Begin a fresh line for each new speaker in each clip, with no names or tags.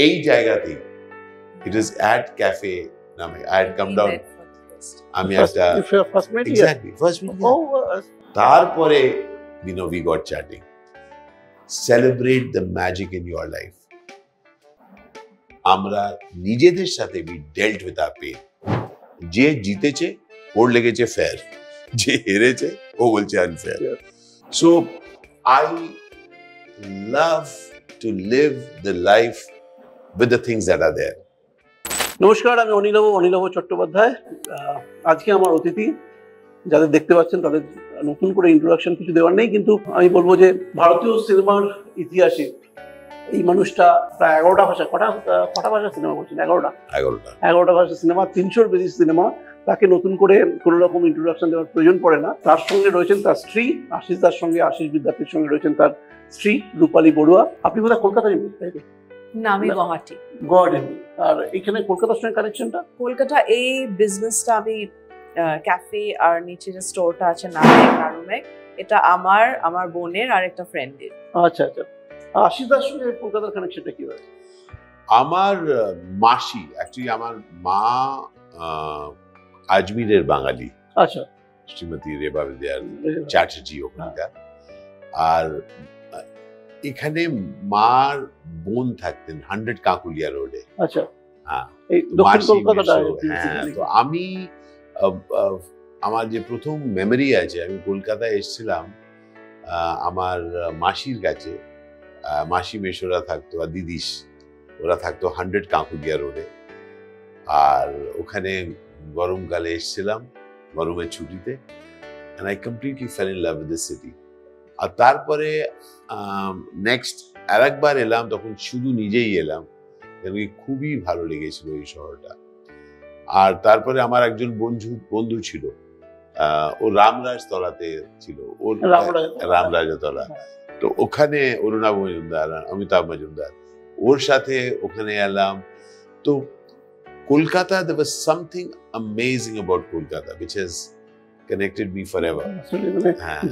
এই জায়গাতেই it is at cafe নামে I had come down আমি একটা exactly first meet তারপরে we got chatting. Celebrate the magic in your life. আমরা নিজেদের সাথে we dealt with our pain. যে জিতেছে ওর লেগেছে ফেয়ার, যে হেরেছে ও বলছে unfair. So I love to live the life with the things that are there.
নমস্কার, আমি অনিলভ চট্টোপাধ্যায়। আজকে আমার অতিথি, যাদের দেখতে পাচ্ছেন তাদের নতুন করে ইন্ট্রোডাকশন কিছু দেওয়ার নেই, কিন্তু আমি বলবো যে ভারতীয় সিনেমার ইতিহাসে এই মানুষটা প্রায় 11টা ভাষা, কটা ভাষা সিনেমা করছেন? 11টা ভাষা সিনেমা, 300-র বেশি সিনেমা। তাকে নতুন করে কোনো রকম ইন্ট্রোডাকশন দেওয়ার প্রয়োজন পড়ে না। তার সঙ্গে রয়েছেন তার স্ত্রী আশিস দার সঙ্গে, আশিস বিদ্যার্থীর সঙ্গে রয়েছেন তার স্ত্রী রূপালী বড়ুয়া। আপনি বোধহয় কলকাতায় তাই তো?
না, আমি গুয়াহাটি।
আর এখানে কলকাতার সঙ্গে কানেকশনটা?
কলকাতা এই বিজনেসটা আমি ক্যাফে আর নিচে যে স্টোরটা আছে নারুমেক, এটা আমার বোনের আর একটা ফ্রেন্ডের।
আচ্ছা আচ্ছা। আশিস দার সঙ্গে কলকাতার কানেকশনটা কি হয়?
আমার মাসি, অ্যাকচুয়ালি আমার মা আজমিরের বাঙালি।
আচ্ছা।
শ্রীমতী রেবা বিদ্যা চ্যাটার্জি ওখানকার। আর এখানে মার বোন থাকতেন 100 কাকুলিয়া রোডে।
আচ্ছা।
হ্যাঁ,
এই দক্ষিণ কলকাতাটা।
হ্যাঁ, তো আমি আমার যে প্রথম মেমোরি আছে, আমি কলকাতায় এসেছিলাম আমার মাসির কাছে। মাসি মেশোরা থাকতো আর দিদিস, ওরা থাকতো 100 কাকুলিয়া রোডে। আর ওখানে গরমকালে এসেছিলাম, গরমের ছুটিতে, and I completely fell in love with the city. আর তারপরে নেক্সট আরেকবার এলাম, তখন শুধু নিজেই এলাম, কেন কি খুবই ভালো লেগেছিল এই শহরটা। আর তারপরে আমার একজন বন্ধু ছিল, ও রামরাজতলাতে ছিল, ওর রামরাজতলা। তো ওখানে অরুণা মজুমদার, অমিতাভ মজুমদার, ওর সাথে ওখানে এলাম। তো Kolkata, there was something amazing about Kolkata which has connected me forever.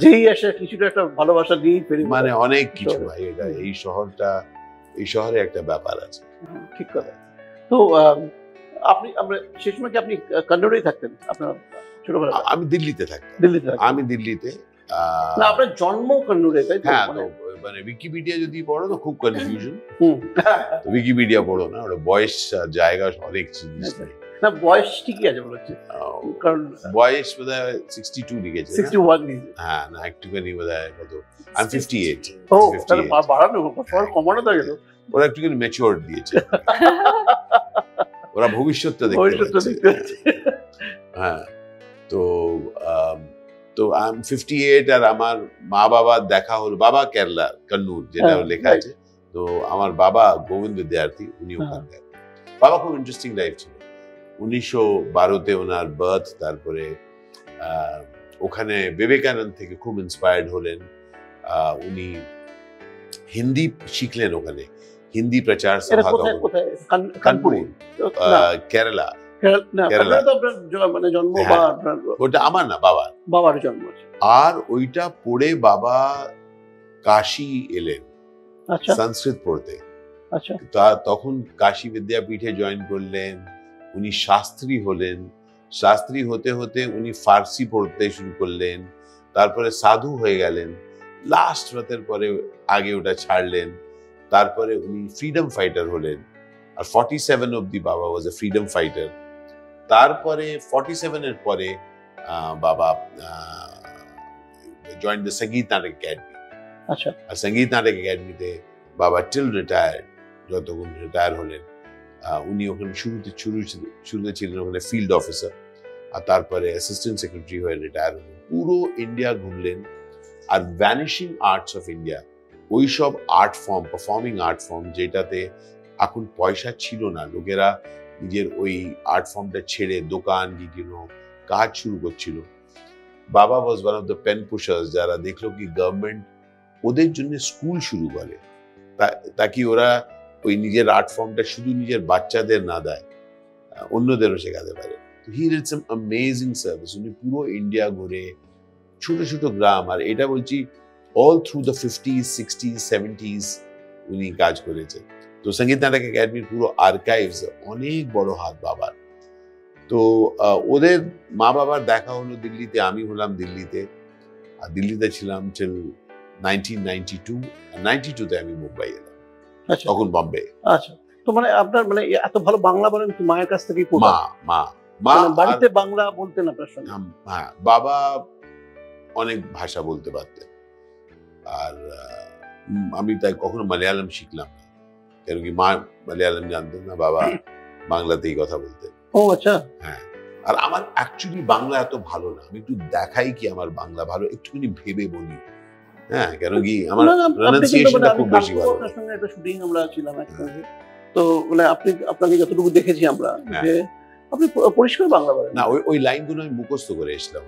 যেই আসে কিছুটা একটা ভালোবাসা দিয়ে ফেরি,
মানে অনেক কিছু ভাই। এটা এই শহরে একটা ব্যাপার আছে।
ঠিক কথা। তো আমরা সেই সময় কি আপনি কন্নড়েই থাকতেন? আপনার ছোটবেলা? আমি
দিল্লিতে থাকতাম। আমি দিল্লিতে।
না, আপনার জন্ম কন্নড়ে, তাই তো?
হ্যাঁ, মানে উইকিপিডিয়া যদি পড়ো তো খুব কনফিউশন। উইকিপিডিয়া পড়ো না, ওটা বয়স জায়গা অনেক জিনিস নেই।
না, বয়স ঠিকই আছে বলছে, কারণ
বয়স বোধহয় 62 লিখেছে।
61 লিখেছে।
হ্যাঁ, না একটুখানি বোধহয় কত, আমি 58।
ও, তাহলে বাড়ানো, কমানো থাকে তো।
ওরা একটুখানি ম্যাচিওর দিয়েছে, ওরা ভবিষ্যৎটা দেখতে পাচ্ছে। হ্যাঁ, তো আমি 58। আর আমার মা বাবা দেখা হলো, বাবা কেরালা কন্নুর, যেটা লেখা আছে। তো আমার বাবা গোবিন্দ বিদ্যার্থী, উনি ওখানকার। বাবা খুব ইন্টারেস্টিং লাইফ ছিল। 1912-তে ওনার বার্থ। তারপরে ওখানে বিবেকানন্দ থেকে খুব ইন্সপায়ার্ড হলেন। উনি হিন্দি শিখলেন ওখানে, হিন্দি প্রচার সভা। কানপুর, কেরালা। ওটা আমার না, বাবার জন্ম। আর ওইটা পড়ে বাবা কাশী এলেন সংস্কৃত পড়তে। তখন কাশী বিদ্যাপীঠে জয়েন করলেন। উনি শাস্ত্রী হলেন। শাস্ত্রী হতে হতে উনি ফার্সি পড়তে শুরু করলেন। তারপরে সাধু হয়ে গেলেন। লাস্ট রাতের পরে আগে ওটা ছাড়লেন। তারপরে উনি ফ্রিডম ফাইটার হলেন। আর 47 অব্দি বাবা ওয়াজ এ ফ্রিডম ফাইটার। তারপরে 47-এর পরে বাবা জয়েন দ্য সঙ্গীত নাটক একাডেমি।
আচ্ছা। আর
সঙ্গীত নাটক একাডেমিতে বাবা টিল রিটায়ার্ড, যতক্ষণ রিটায়ার হলেন। উনি ওখানে শুরুতে ছিলেন ওখানে ফিল্ড অফিসার, আর তারপরে অ্যাসিস্ট্যান্ট সেক্রেটারি হয়ে রিটায়ার হলেন। পুরো ইন্ডিয়া ঘুরলেন। আর ভ্যানিশিং আর্টস অফ ইন্ডিয়া, ওইসব art form, performing art form, যেটাতে এখন পয়সা ছিল না, লোকেরা নিজের ওই আর্ট ফর্মটা ছেড়ে দোকান গিয়ে কাজ শুরু করছিল। বাবা was one of the pen pushers, যারা দেখলো কি গভর্নমেন্ট ওদের জন্য স্কুল শুরু করে, তাকি ওরা ওই নিজের আর্ট ফর্মটা শুধু নিজের বাচ্চাদের না দেয়, অন্যদেরও শেখাতে পারে। He did some amazing service. উনি পুরো ইন্ডিয়া ঘুরে ছোট ছোট গ্রাম, আর এটা বলছি all through the 50s, 60s, 70s উনি কাজ করেছে। তো তো সঙ্গীত নাটক একাডেমির পুরো আর্কাইভস অনেক বড় হাত বাবার। তো ওদের মা বাবার দেখা হলো দিল্লিতে, আমি হলাম দিল্লিতে, আর দিল্লিতে ছিলাম টিল 1992, আর 92-তে আমি মুম্বাই এলাম,
আচ্ছা
তখন বম্বে।
আচ্ছা। তো মানে আপনার মানে এত ভালো বাংলা বলেন কি মায়ের কাছ থেকেই
মা মা মা
মানে বাড়িতে বাংলা বলতেন আপনার সঙ্গে?
হ্যাঁ, বাবা অনেক ভাষা বলতে পারতেন, আর আমি তাই কখনো মালয়ালম শিখলাম না, কেন কি মা মালয়ালম জানতেন না, বাবা বাংলাতেই কথা বলতেন।
ও আচ্ছা।
হ্যাঁ, আর আমার অ্যাকচুয়ালি বাংলা এত ভালো না, আমি একটু দেখাই কি আমার বাংলা ভালো, একটুখানি ভেবে বলি। হ্যাঁ, কেন কি আমার প্রনাউন্সিয়েশনটা খুব বেশি ভালো।
আপনার সঙ্গে একটা শুটিং আমরা ছিলাম একসঙ্গে, তো মানে আপনাকে যতটুকু দেখেছি আমরা যে আপনি পরিষ্কার বাংলা বলেন
না, ওই লাইনগুলো আমি মুখস্থ করে এসেছিলাম।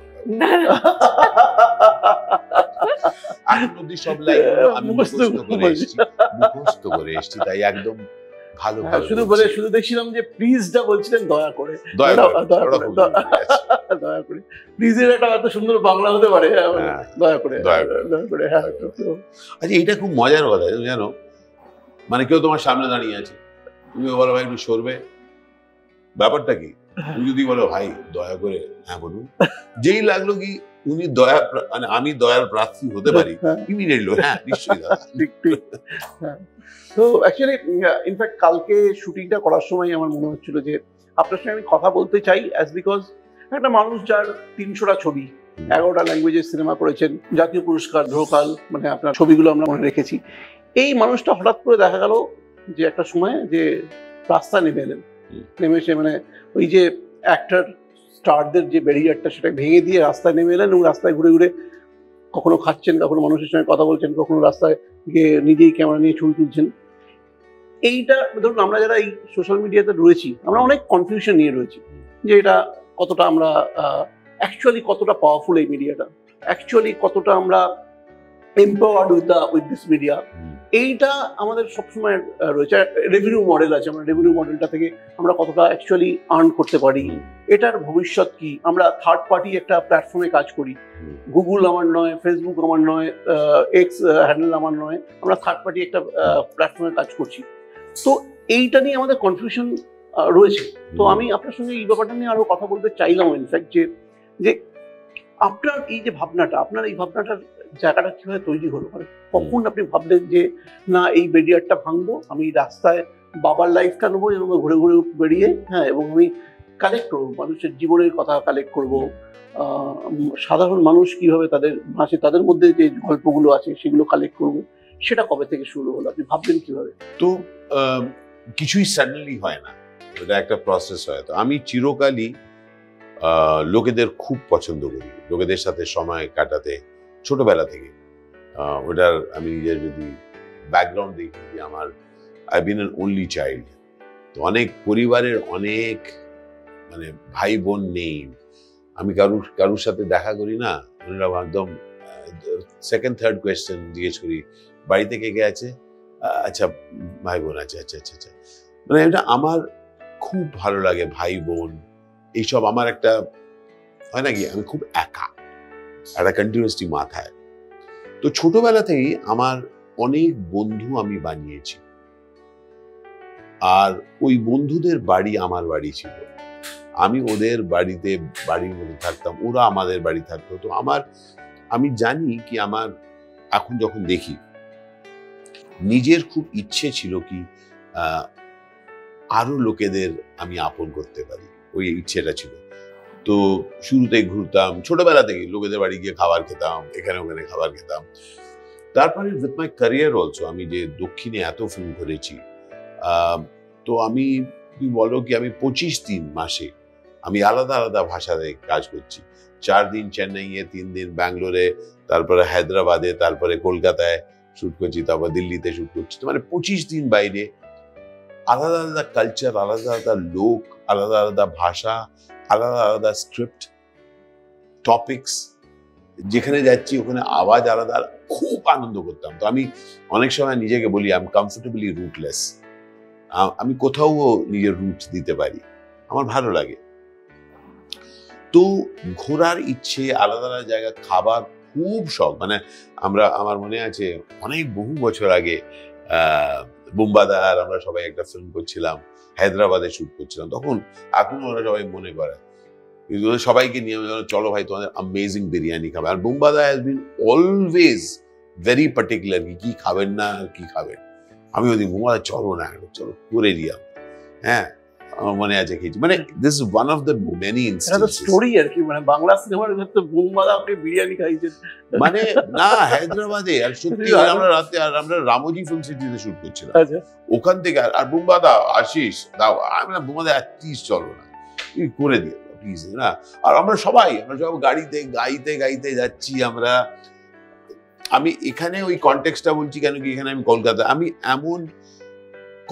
এখন অব্দি সব লাইন আমি মুখস্থ করে এসেছি, তাই একদম ভালো ভালো
শুধু দেখছিলাম যে প্লিজটা বলছিলেন দয়া করে, দয়া করে প্লিজের একটা এত সুন্দর বাংলা হতে পারে, দয়া করে।
আচ্ছা, এটা খুব মজার কথা জানো, মানে কেউ তোমার সামনে দাঁড়িয়ে আছে, তুমি বলো ভাই একটু সরবে, ব্যাপারটা কি? তুমি যদি বলো ভাই দয়া করে, হ্যাঁ বলুন, যেই লাগলো কি উনি দয়া মানে আমি দয়ার প্রার্থী হতে পারি, ইমিডিয়েটলি হ্যাঁ নিশ্চয়ই দাদা।
তো অ্যাকচুয়ালি ইনফ্যাক্ট কালকে শুটিংটা করার সময় আমার মনে হচ্ছিল যে আপনার সঙ্গে আমি কথা বলতে চাই, অ্যাজ বিকজ একটা মানুষ যার 300টা ছবি, 11টা ল্যাঙ্গুয়েজের সিনেমা করেছেন, জাতীয় পুরস্কার ঢোকাল, মানে আপনার ছবিগুলো আমরা মনে রেখেছি, এই মানুষটা হঠাৎ করে দেখা গেল যে একটা সময় যে রাস্তায় নেমে এলেন, নেমে এসে মানে ওই যে অ্যাক্টর স্টারদের যে ব্যারিয়ারটা সেটা ভেঙে দিয়ে রাস্তায় নেমে এলেন, এবং রাস্তায় ঘুরে ঘুরে কখনো খাচ্ছেন, কখনো মানুষের সঙ্গে কথা বলছেন, কখনো রাস্তায় গিয়ে নিজেই ক্যামেরা নিয়ে ছবি তুলছেন। এইটা ধরুন আমরা যারা এই সোশ্যাল মিডিয়াতে রয়েছি, আমরা অনেক কনফিউশন নিয়ে রয়েছি যে এটা কতটা আমরা অ্যাকচুয়ালি কতটা পাওয়ারফুল এই মিডিয়াটা, অ্যাকচুয়ালি কতটা আমরা এম্পাওয়ার্ড উইথ দিস মিডিয়া। এইটা আমাদের সবসময় রয়েছে। রেভিনিউ মডেল আছে, আমরা রেভিনিউ মডেলটা থেকে আমরা কতটা অ্যাকচুয়ালি আর্ন করতে পারি, এটার ভবিষ্যৎ কি। আমরা থার্ড পার্টি একটা প্ল্যাটফর্মে কাজ করি, গুগল আমার নয়, ফেসবুক আমার নয়, এক্স হ্যান্ডেল আমার নয়, আমরা থার্ড পার্টি একটা প্ল্যাটফর্মে কাজ করছি। তো এইটা নিয়ে আমাদের কনফিউশন রয়েছে। তো আমি আপনার সঙ্গে এই ব্যাপারটা নিয়ে আরো কথা বলতে চাইলাম ইনফ্যাক্ট, যে আপনার এই যে ভাবনাটা, আপনার এই ভাবনাটার জায়গাটা কিভাবে তৈরি হলো, মানে কখন আপনি ভাবলেন যে না এই ব্যারিয়ারটা ভাঙবো, আমি রাস্তায় বাবার লাইফটা নেবো, এরকম ঘুরে ঘুরে বেরিয়ে, হ্যাঁ, এবং আমি কালেক্ট করবো মানুষের জীবনের কথা, কালেক্ট করবো সাধারণ মানুষ কিভাবে তাদের ভাষে, তাদের মধ্যে যে গল্পগুলো আছে সেগুলো কালেক্ট করবো। সেটা কবে থেকে শুরু হলো, আপনি ভাবলেন কিভাবে?
তো কিছুই সাডেনলি হয় না, এটা একটা প্রসেস হয়। তো আমি চিরকালই লোকেদের খুব পছন্দ করি, লোকেদের সাথে সময় কাটাতে ছোটবেলা থেকে। ওটার আমি নিজের যদি ব্যাকগ্রাউন্ড দেখি, আমার I been an only child, তো অনেক পরিবারের অনেক মানে ভাই বোন নেই, আমি কারুর সাথে দেখা করি না, একদম সেকেন্ড থার্ড কোয়েশ্চেন জিজ্ঞেস করি, বাড়িতে কে কে আছে, আচ্ছা ভাই বোন আছে, আচ্ছা আচ্ছা আচ্ছা, মানে এটা আমার খুব ভালো লাগে। ভাই বোন এইসব আমার একটা হয় নাকি, আমি খুব একা, একটা কন্টিনিউয়াসলি মাথায়। তো ছোটবেলা থেকেই আমার অনেক বন্ধু আমি বানিয়েছি, আর ওই বন্ধুদের বাড়ি আমার বাড়ি ছিল, আমি ওদের বাড়ির মধ্যে থাকতাম, ওরা আমাদের বাড়ি থাকতো। তো আমি জানি কি, আমার এখন যখন দেখি, নিজের খুব ইচ্ছে ছিল কি আরো লোকেদের আমি আপন করতে পারি, ওই ইচ্ছেটা ছিল। তো শুরুতে ঘুরতাম, ছোটবেলা থেকে লোকেদের বাড়ি গিয়ে খাবার খেতাম, এখানে ওখানে খাবার খেতাম। তারপরে উইথ মাই ক্যারিয়ার অলসো, আমি যে দক্ষিণে এত ফিল্ম করেছি, তো আমি বলো কি, আমি 25 দিন মাসে আমি আলাদা আলাদা ভাষাতে কাজ করছি। 4 দিন চেন্নাইয়ে, 3 দিন ব্যাঙ্গালোরে, তারপরে হায়দ্রাবাদে, তারপরে কলকাতায় শুট করছি, তারপর দিল্লিতে শুট করছি। তো মানে 25 দিন বাইরে, আলাদা আলাদা কালচার, আলাদা আলাদা লোক, আলাদা আলাদা ভাষা, আলাদা আলাদা স্ক্রিপ্ট, টপিকস, যেখানে যাচ্ছি ওখানে আওয়াজ আলাদা, খুব আনন্দ করতাম। তো আমি অনেক সময় নিজেকে বলি আই এম কমফোর্টেবলি রুটলেস, আমি কোথাও নিজের রুট দিতে পারি, আমার ভালো লাগে। তো ঘোরার ইচ্ছে, আলাদা আলাদা জায়গা, খাবার খুব শখ। মানে আমার মনে আছে অনেক বহু বছর আগে বুম্বাদা আর আমরা সবাই একটা ফিল্ম করছিলাম, হায়দ্রাবাদে শুট করছিলাম, তখন এখন ওরা সবাই মনে করে সবাইকে নিয়ে চলো ভাই তোমাদের অ্যামেজিং বিরিয়ানি খাবে। আর বুম্বাদা has been always very particular কি খাবেন না আর কি খাবেন। আমি ওদিন বুম্বাদা চলো না চলো করে দিলাম, হ্যাঁ আমার মনে আছে খেয়েছি। মানে this is one of the many instances
story আর কি, মানে বাংলা সিনেমার ক্ষেত্রে বুম্বাদা আপনি বিরিয়ানি খাইছেন
মানে না হায়দ্রাবাদে। আর সত্যি আমরা রাতে আর আমরা রামোজি ফিল্ম সিটিতে শুট করছিলাম,
আচ্ছা
ওখান থেকে আর বুম্বাদা আশিস দাও, আমি না বুম্বাদা প্লিজ চলো না তুমি করে দিও প্লিজ না। আর আমরা সবাই গাড়িতে গাইতে যাচ্ছি আমরা। আমি এখানে ওই কনটেক্সটটা বলছি কেন কি এখানে আমি কলকাতা, আমি এমন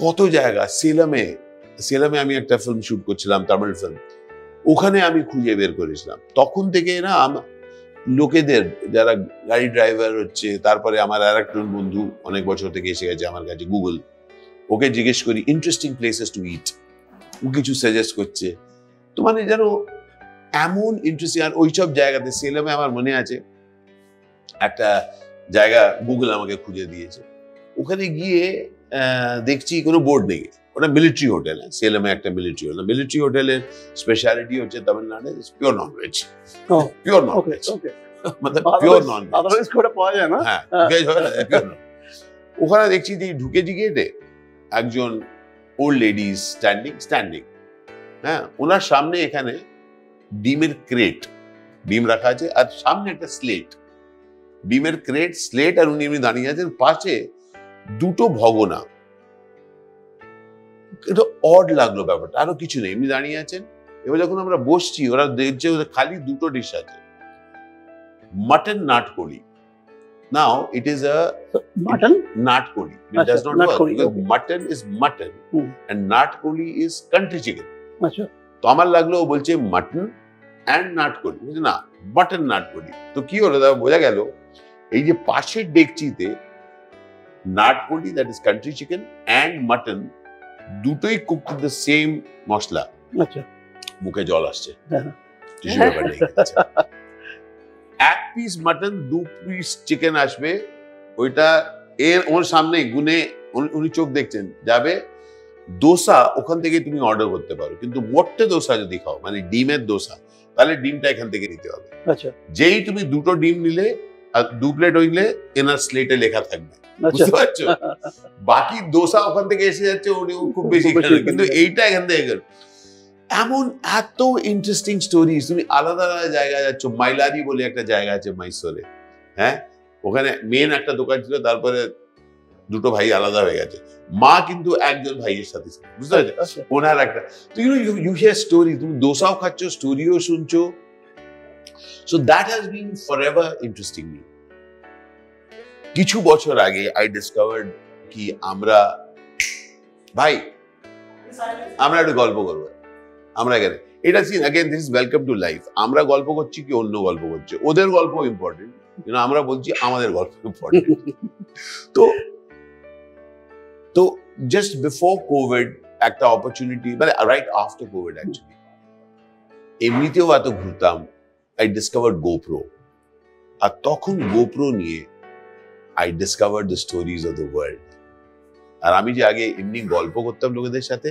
কত জায়গা, সেলামে আমি একটা ফিল্ম শুট করছিলাম, তামিল ফিল্ম, ওখানে আমি খুঁজে বের করেছিলাম। তখন থেকে না লোকেদের যারা গাড়ি ড্রাইভার হচ্ছে, তারপরে আমার আর একজন বন্ধু অনেক বছর থেকে এসে গেছে আমার কাছে, গুগল, ওকে জিজ্ঞেস করি ইন্টারেস্টিং প্লেসেস টু ইট, ও কিছু সাজেস্ট করছে। তো মানে যেন এমন ইন্টারেস্টিং। আর ওইসব জায়গাতে সেলামে আমার মনে আছে একটা জায়গা গুগল আমাকে খুঁজে দিয়েছে, ওখানে গিয়ে দেখছি কোনো বোর্ড নেই, ওটা মিলিটারি হোটেল, সেলামে একটা মিলিটারি হোটেল। মিলিটারি হোটেলের স্পেশালিটি হচ্ছে Tamil Nadu pure non veg, pure non veg, মানে পিওর ননভেজ
পাওয়া যায় না,
হ্যাঁ ভেজ হয় না, পিওর নন। ওখানে দেখছি যে ঢুকেছি গেটে একজন ওল্ড লেডিজ স্ট্যান্ডিং, হ্যাঁ ওনার সামনে এখানে ডিমের ক্রেট, ডিম রাখা আছে, আর সামনে একটা স্লেট, ডিমের ক্রেট স্লেট, আর উনি এমনি দাঁড়িয়ে আছেন, পাশে দুটো ভগনা। এটা অড লাগলো ব্যাপারটা, আরো কিছু নেই, এমনি দাঁড়িয়ে আছেন। এবার যখন আমরা বসছি ওরা দেখছে খালি দুটো ডিশ আছে, mutton নাটকোলি। Now it is a
mutton
natkoli. It does not work because mutton is mutton and natkoli is country chicken.
আচ্ছা,
তো আমার লাগলো ও বলছে মাটন এন্ড নাটকলি, বুঝলি না মাটন নাটকলি। তো কি হলো দাদা, বোঝা গেল এই যে পাশের ডেকচিতে নাটকলি, that is country chicken, and mutton দুটোই cook with the same masala.
আচ্ছা,
মুখে জল আসছে, টিস্যু পেপার নেই। এক পিস মাটন, 2 পিস চিকেন আসবে, ওইটা ওর সামনে গুনে উনি চোখ দেখছেন যাবে। দোসা ওখান থেকে তুমি অর্ডার করতে পারো, কিন্তু মোটে দোসা যদি খাও, মানে ডিমের দোসা, তাহলে ডিমটা এখান থেকে নিতে হবে।
আচ্ছা,
যেই তুমি দুটো ডিম নিলে আর 2 প্লেট হইলে এনার স্লেটে লেখা থাকবে, বুঝতে পারছো? বাকি দোসা ওখান থেকে এসে যাচ্ছে, উনি খুব বেশি খাবে, কিন্তু এইটা এখান থেকে গেল। এমন এত ইন্টারেস্টিং স্টোরি। তুমি আলাদা আলাদা জায়গায় যাচ্ছ, মাইলারি বলে একটা জায়গা আছে মাইসোরে, হ্যাঁ ওখানে মেন একটা দোকান ছিল, তারপরে দুটো ভাই আলাদা হয়ে গেছে, মা কিন্তু একজন ভাইয়ের সাথে ছিল, বুঝতে পারছো? ওনার একটা, তো ইউ হিয়ার স্টোরি, তুমি দোসাও খাচ্ছ, স্টোরিও শুনছো। So that has been forever interesting me. কিছু বছর আগে আই ডিসকভার্ড কি আমরা একটু গল্প করবো, আমরা এখানে এটা scene again this is welcome to life. আমরা গল্প করছি কি অন্য গল্প করছে, ওদের গল্প ইম্পর্টেন্ট, কিন্তু আমরা বলছি আমাদের গল্প ইম্পর্টেন্ট। তো জাস্ট বিফোর কোভিড একটা অপরচুনিটি, মানে রাইট আফটার কোভিড অ্যাকচুয়ালি, এমনিতেও এত ঘুরতাম, আই ডিসকভার্ড গোপ্রো। আর তখন গোপ্রো নিয়ে I discovered the stories of the world. আর আমি যে আগে এমনি গল্প করতাম লোকেদের সাথে,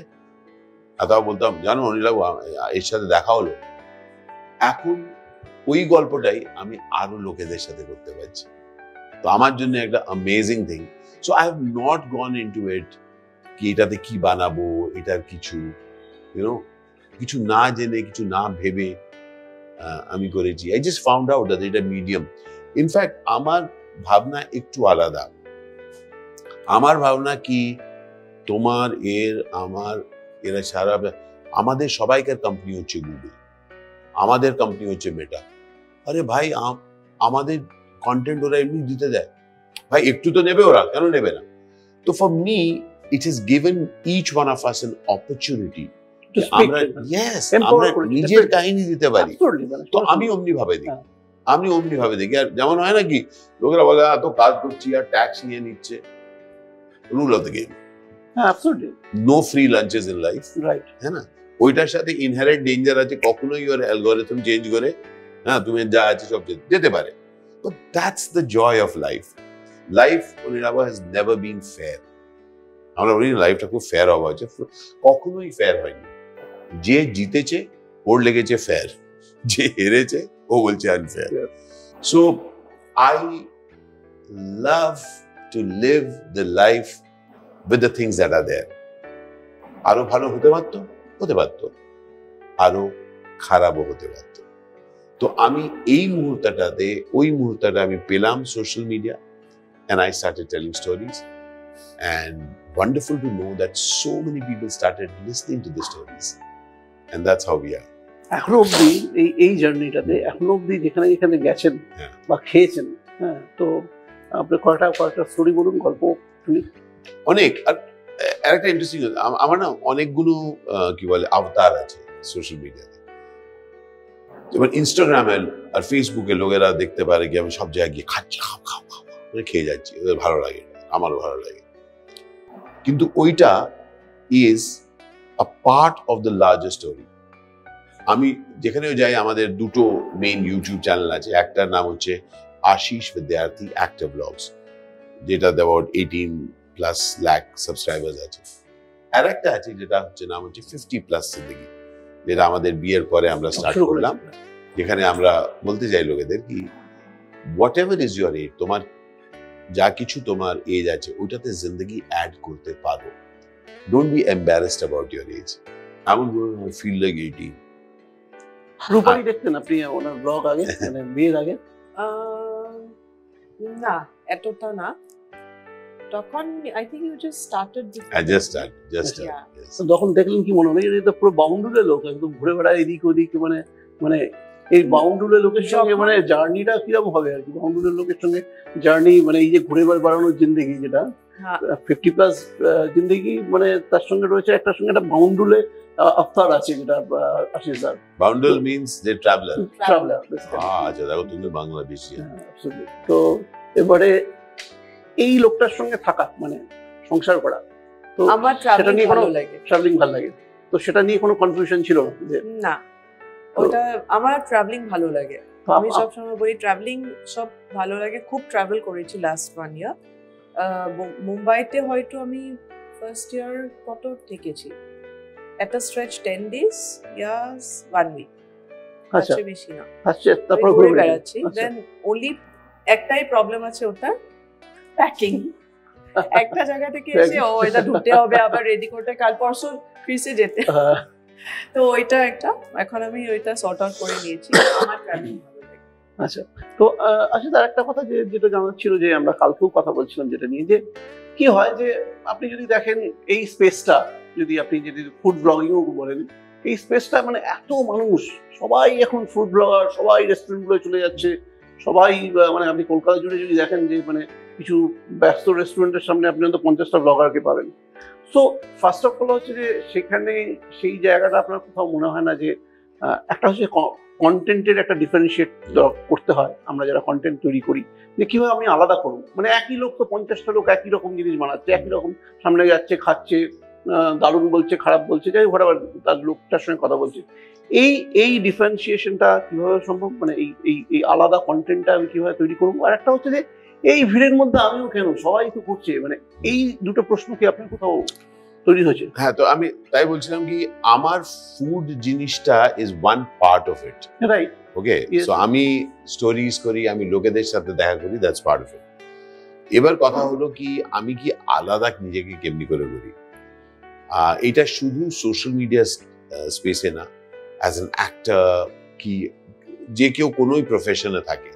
আর তাও বলতাম জানো অনিলাভ এর সাথে দেখা হলো, এখন ওই গল্পটাই আমি আরো লোকেদের সাথে করতে পারছি। তো আমার জন্য একটা amazing thing. So I have not gone into ইট কি এটাতে কি বানাবো, এটার কিছু কিছু না জেনে, কিছু না ভেবে আমি করেছি। I just found out that এটা মিডিয়াম। ইনফ্যাক্ট আমার ভাবনা একটু আলাদা। আমার ভাবনা কি, তোমার আমার এরা সারা, আমাদের সবাইকার কোম্পানি হচ্ছে গুগল, আমাদের কোম্পানি হচ্ছে মেটা। আরে ভাই আমাদের কন্টেন্ট ওরা এমনি দিতে দেয়, ভাই একটু তো নেবে, ওরা কেন নেবে না? তো for me it is given each one of us an opportunity, আমরা আমরা নিজের কাহিনী দিতে পারি। তো আমি অমনি ভাবে দেখি। আর যেমন হয় নাকি লোকেরা বলে এত কাজ করছি আর ট্যাক্স নিয়ে নিচ্ছে, rule of the game, no free lunches in life, right? হ্যাঁ না, ওইটার সাথে ইনহেরেন্ট ডেঞ্জার আছে, কখনোই ওর অ্যালগরিথম চেঞ্জ করে হ্যাঁ তুমি যা আছে সব যেতে পারে। But that's the joy of life. Life, Onirava, has never been fair. আমরা বলি লাইফটা খুব ফেয়ার হওয়া হয়েছে, কখনোই ফেয়ার হয়নি। যে জিতেছে ওর লেগেছে ফেয়ার, যে হেরেছে ও বলছে unfair. So I love to live the life with the things that are there. আরো ভালো হতে পারতো, আরো খারাপও হতে পারতো। তো আমি এই মুহূর্তটাতে, ওই মুহূর্তটা আমি পেলাম social media, and I started telling stories, and wonderful to know that so many people started listening to the stories, and that's how we are.
এখনো অব্দি এই জার্নিটাতে এখনো অব্দি যেখানে যেখানে গেছেন
হ্যাঁ।
বা খেয়েছেন, হ্যাঁ, তো আপনি কয়েকটা স্টোরি বলুন, গল্প শুনি।
অনেক। আর একটা ইন্টারেস্টিং, আমার না অনেকগুলো কি বলে আবতার আছে সোশ্যাল মিডিয়াতে। যেমন ইনস্টাগ্রামে আর ফেসবুকে লোকেরা দেখতে পারে কি আমি সব জায়গায় গিয়ে খাচ্ছি, খাও মানে খেয়ে যাচ্ছি, ওদের ভালো লাগে, আমারও ভালো লাগে। কিন্তু ওইটা is a part of the larger story. আমি যেখানেও যাই, আমাদের দুটো মেইন ইউটিউব চ্যানেল আছে। একটার নাম হচ্ছে আশিস বিদ্যার্থী অ্যাক্টর ব্লগস, যেটা অ্যাবাউট 18+ লাখ সাবস্ক্রাইবার্স আছে। আর একটা আছে যেটা হচ্ছে নাম হচ্ছে 50+ জিন্দেগি, যেটা আমাদের বিয়ের পরে আমরা স্টার্ট করলাম, যেখানে আমরা বলতে চাই লোকেদের কি whatever is your age, তোমার যা কিছু তোমার এজ আছে ওইটাতে জিন্দগি অ্যাড করতে পারো। Don't be embarrassed about your age. এমন ফিল লাইক 18।
রূপালী দেখতেন আপনি ওনার ব্লগ আগে, মানে বিয়ের আগে?
না, এতটা না। তখন I think you just started.
Just
তখন দেখলেন কি মনে হলো, এই তো পুরো বাউন্ডুলে লোক একদম ঘুরে বেড়ায় এদিক ওদিক, মানে এই বাউন্ডুলে লোকের সঙ্গে মানে জার্নিটা কিরকম হবে আর কি? বাউন্ডুলের লোকের সঙ্গে জার্নি, মানে এই যে ঘুরে বেড়ানোর জিন্দেগি, যেটা 50+ জিন্দেগি, মানে তার সঙ্গে রয়েছে একটার সঙ্গে একটা বাউন্ডুলে আফতার আছে, যেটা আশিস স্যার।
বাউন্ডুল মিন্স যে ট্রাভেলার।
আচ্ছা,
দেখো তুমি বাংলাদেশি।
তো এবারে এই লোকটার সঙ্গে থাকা মানে সংসার করা, তো
আমার ট্রাভেলিং ভালো লাগে।
ট্রাভেলিং ভালো লাগে, তো সেটা নিয়ে কোনো কনফিউশন ছিল
না? ওটা আমার ট্রাভেলিং ভালো লাগে। আমি সবসময় বলি ট্রাভেলিং সব ভালো লাগে। খুব ট্রাভেল করেছি লাস্ট 1 ইয়ার। মুম্বাইতে হয়তো আমি ফার্স্ট ইয়ার কত থেকেছি, একটা স্ট্রেচ 10 days ইয়াস 1 week। আচ্ছা, বেশি না।
আচ্ছা, তারপর ঘুরে
বেড়াচ্ছি। দেন ওনলি একটাই প্রবলেম আছে, ওটা প্যাকিং। একটা জায়গা থেকে এসে এটা ঢুকতে হবে, আবার রেডি করতে, কাল পরশু ফিসে যেতে। তো ওইটা একটা, এখন আমি ওইটা সর্ট আউট করে নিয়েছি। আমার ট্রাভেলিং ভালো লাগে।
আচ্ছা, তো আচ্ছা, তার একটা কথা যেটা জানার ছিল, যে আমরা কালকেও কথা বলছিলাম যেটা নিয়ে, যে কি হয় যে আপনি যদি দেখেন এই স্পেসটা, যদি ফুড ব্লগিংও বলেন, এই স্পেসটা মানে এত মানুষ, সবাই এখন ফুড ব্লগার, সবাই রেস্টুরেন্টগুলো চলে যাচ্ছে, সবাই মানে আপনি কলকাতা জুড়ে যদি দেখেন যে মানে কিছু ব্যস্ত রেস্টুরেন্টের সামনে আপনি অন্তত 50টা ব্লগারকে পাবেন। সো ফার্স্ট অফ অল হচ্ছে যে সেখানে সেই জায়গাটা আপনার কোথাও মনে হয় না যে একটা হচ্ছে কন্টেন্টের একটা ডিফারেন্সিয়েট করতে হয়, আমরা যারা কন্টেন্ট তৈরি করি, যে কিভাবে আমি আলাদা করবো? মানে একই লোক তো 50টা লোক একই রকম জিনিস বানাচ্ছে, একই রকম সামনে যাচ্ছে, খাচ্ছে, দারুণ বলছে, খারাপ বলছে, যাই হোক, আবার তার লোকটার সঙ্গে কথা বলছে। এই ডিফারেন্সিয়েশনটা কিভাবে সম্ভব? মানে এই আলাদা কন্টেন্টটা আমি কিভাবে তৈরি করবো? আর একটা হচ্ছে যে এই ভিড়ের মধ্যে আমিও কেন, সবাই তো করছে, মানে এই দুটো প্রশ্ন কি আপনার কোথাও তৈরি হয়েছে?
হ্যাঁ, তো আমি তাই বলছিলাম কি আমার ফুড জিনিসটা is one part of it,
right?
Okay, so আমি স্টোরিজ করি, আমি লোকেদের সাথে দেখা করি, দ্যাটস পার্ট অফ ইট। এবার কথা হলো কি আমি কি আলাদা নিজেকে কেমনি করে করি? এটা শুধু সোশ্যাল মিডিয়া স্পেসে না, অ্যাজ অ্যান অ্যাক্টর, কি যে কেউ কোনোই প্রফেশনে থাকে,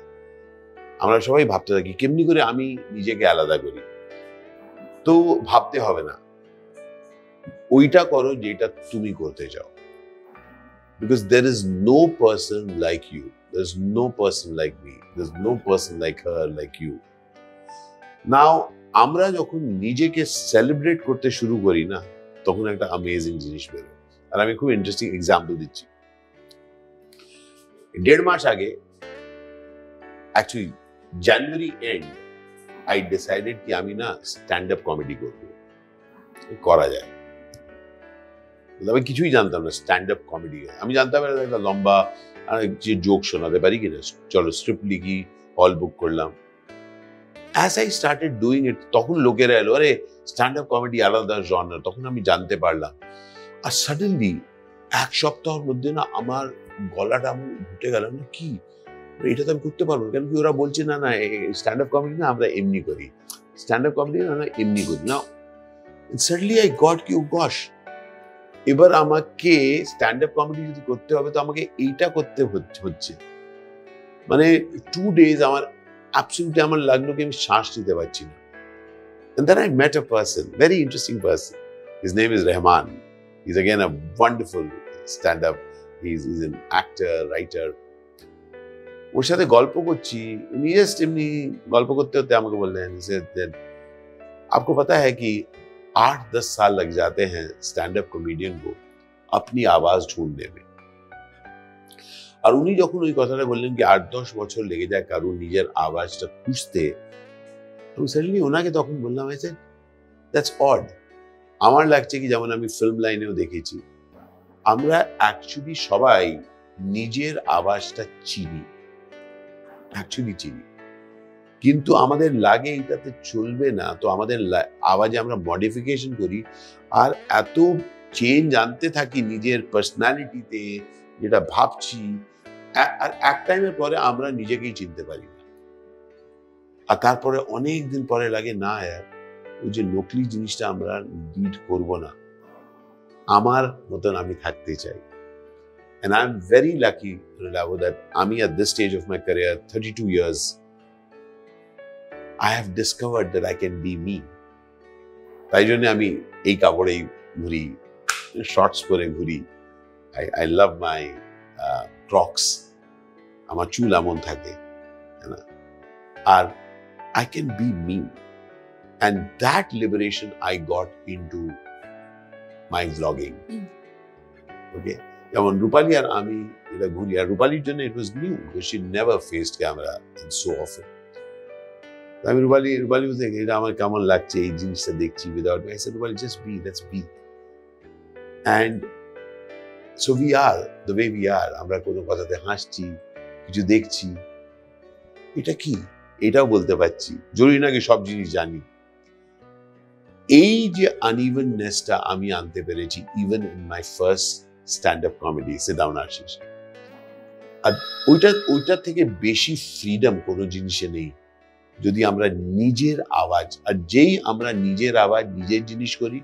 আমরা সবাই ভাবতে থাকি কেমনি করে আমি নিজেকে আলাদা করি। তো ভাবতে হবে না, ওইটা করো যেটা তুমি করতে চাও, because there is no person like you, there's no person like me, there's no person like her, like you. Now আমরা যখন নিজেকে সেলিব্রেট করতে শুরু করি না, তখন একটা অ্যামেজিং জিনিস বেরোয়। আর আমি খুব ইন্টারেস্টিং এক্সাম্পল দিচ্ছি। 1.5 মাস আগে, actually January end, I decided কি আমি না স্ট্যান্ড আপ কমেডি করবো, করা যায়। আমি কিছুই জানতাম না স্ট্যান্ড আপ কমেডি। আমি জানতাম একটা লম্বা যে জোক শোনাতে পারি কিনা, চলো স্ক্রিপ্ট লিখি, হল বুক করলাম। As I started doing it, তখন লোকেরা এলো, আরে স্ট্যান্ড আপ কমেডি আলাদা জনরা, তখন আমি জানতে পারলাম। আর সাডেনলি 1 সপ্তাহের মধ্যে না আমার গলাটা আমি ঘুটে গেলাম, না কি এটা তো আমি করতে পারবো, কেন কি ওরা বলছে না না স্ট্যান্ড আপ কমেডি না আমরা এমনি করি, স্ট্যান্ড আপ কমেডি না আমরা এমনি করি না। সাডেনলি আই গট কি গশ, এবার আমাকে স্ট্যান্ড আপ কমেডি যদি করতে হবে তো আমাকে এইটা করতে হচ্ছে। মানে 2 days আমার অ্যাবসলিউটলি আমার লাগলো কি আমি শ্বাস নিতে পারছি না। And then I met a person, very interesting person. His name is Rahman. He's again a wonderful stand-up. He's an actor, writer. ওর সাথে গল্প করছি, উনি জাস্ট এমনি গল্প করতে করতে আমাকে বললেন, आपको पता है कि 8-10 साल लग जाते हैं स्टैंड अप कॉमेडियन को अपनी आवाज ढूंढने में। আর উনি যখন ওই কথাটা বললেন কি 8-10 বছর লেগে যায় কারণ নিজের আওয়াজটা খুঁজতে, আমি সাডেনলি ওনাকে তখন বললাম, I said, that's odd. আমার লাগছে কি যেমন আমি ফিল্ম লাইনেও দেখেছি, আমরা অ্যাকচুয়ালি সবাই নিজের আওয়াজটা চিনি, কিন্তু আমাদের লাগে এটাতে চলবে না, তো আমাদের আওয়াজে আমরা মডিফিকেশন করি আর এত চেঞ্জ আনতে থাকি নিজের পার্সোনালিটিতে, যেটা ভাবছি, আর এক টাইমের পরে আমরা নিজেকেই চিনতে পারি না। আর তারপরে অনেক দিন পরে লাগে না ওই যে নকলি জিনিসটা আমরা লিড করব না, আমার মতন আমি থাকতে চাই। And I'm very lucky, Lavo, that আমি at this stage of my career, 32 years, I have discovered that I can be me. তাই জন্য আমি এই কাপড়েই ঘুরি, শর্টস পরে ঘুরি। I love my Crocs. আমার চুল এমন থাকে, আর I can be me. And that liberation I got into my vlogging. Okay? যেমন রূপালী আর আমি এটা ঘুরি, আর রূপালীর জন্য it was new because she never faced camera and so often. আমি রূপালী বলতে এটা আমার কেমন লাগছে এই জিনিসটা দেখছি without me. I said, Rupali, just be, let's be. And so we are the way we are. আমরা কোনো কথাতে হাসছি, কিছু দেখছি, এটা কি এটাও বলতে পারছি, জরুরি নাকি সব জিনিস জানি। এই যে আনইভেননেসটা আমি আনতে পেরেছি even in my first stand up comedy sit down Ashish, আর ওইটার থেকে বেশি ফ্রিডম কোনো জিনিসে নেই যদি আমরা নিজের আওয়াজ, আর যেই আমরা নিজের আওয়াজ নিজের জিনিস করি,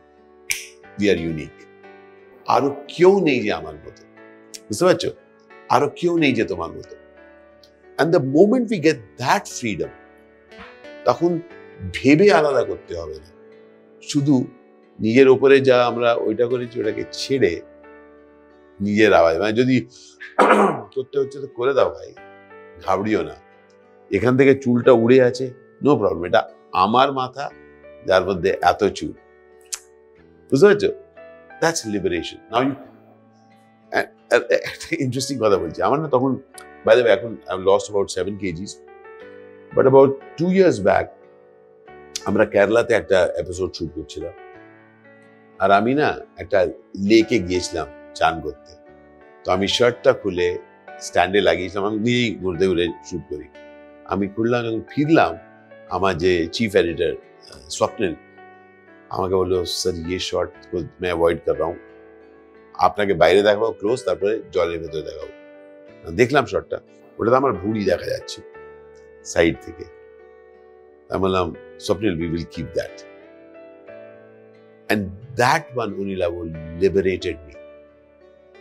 উই আর ইউনিক। আরো কেউ নেই যে আমার মতো, বুঝতে পারছো, আরো কেউ নেই যে তোমার মতো। And the moment we get that freedom, তখন ভেবে আলাদা করতে হবে না, শুধু নিজের ওপরে যা আমরা ওইটা করেছি ওটাকে ছেড়ে নিজের আওয়াজ, মানে যদি করতে হচ্ছে তো করে দাও ভাই, ঘাবড়িও না। এখান থেকে চুলটা উড়ে আছে, নো প্রবলেম, এটা আমার মাথা যার মধ্যে এত চুল, বুঝতে পারছো? That's liberation. নাও একটা ইন্টারেস্টিং কথা বলছি, আমার না তখন by the way এখন I've lost about 7 kgs, but about 2 years back আমরা কেরালাতে একটা এপিসোড শুট করছিলাম, আর আমি না একটা লেকে গিয়েছিলাম চান করতে। তো আমি শার্টটা খুলে স্ট্যান্ডে লাগিয়েছিলাম, আমি নিজেই ঘুরতে ঘুরে শুট করি। আমি খুললাম, যখন ফিরলাম আমার যে চিফ এডিটর স্বপ্নিল আমাকে বললো, স্যার ইয়ে শর্ট मैं अवॉइड कर रहा हूँ, আপনাকে বাইরে দেখাবো ক্লোজ, তারপরে জলের ভেতরে দেখাবো। দেখলাম শটটা, ওটাতে আমার ভুঁড়ি দেখা যাচ্ছে সাইড থেকে। আমি বললাম, Swapnil we will keep that, and that one Lavo liberated me.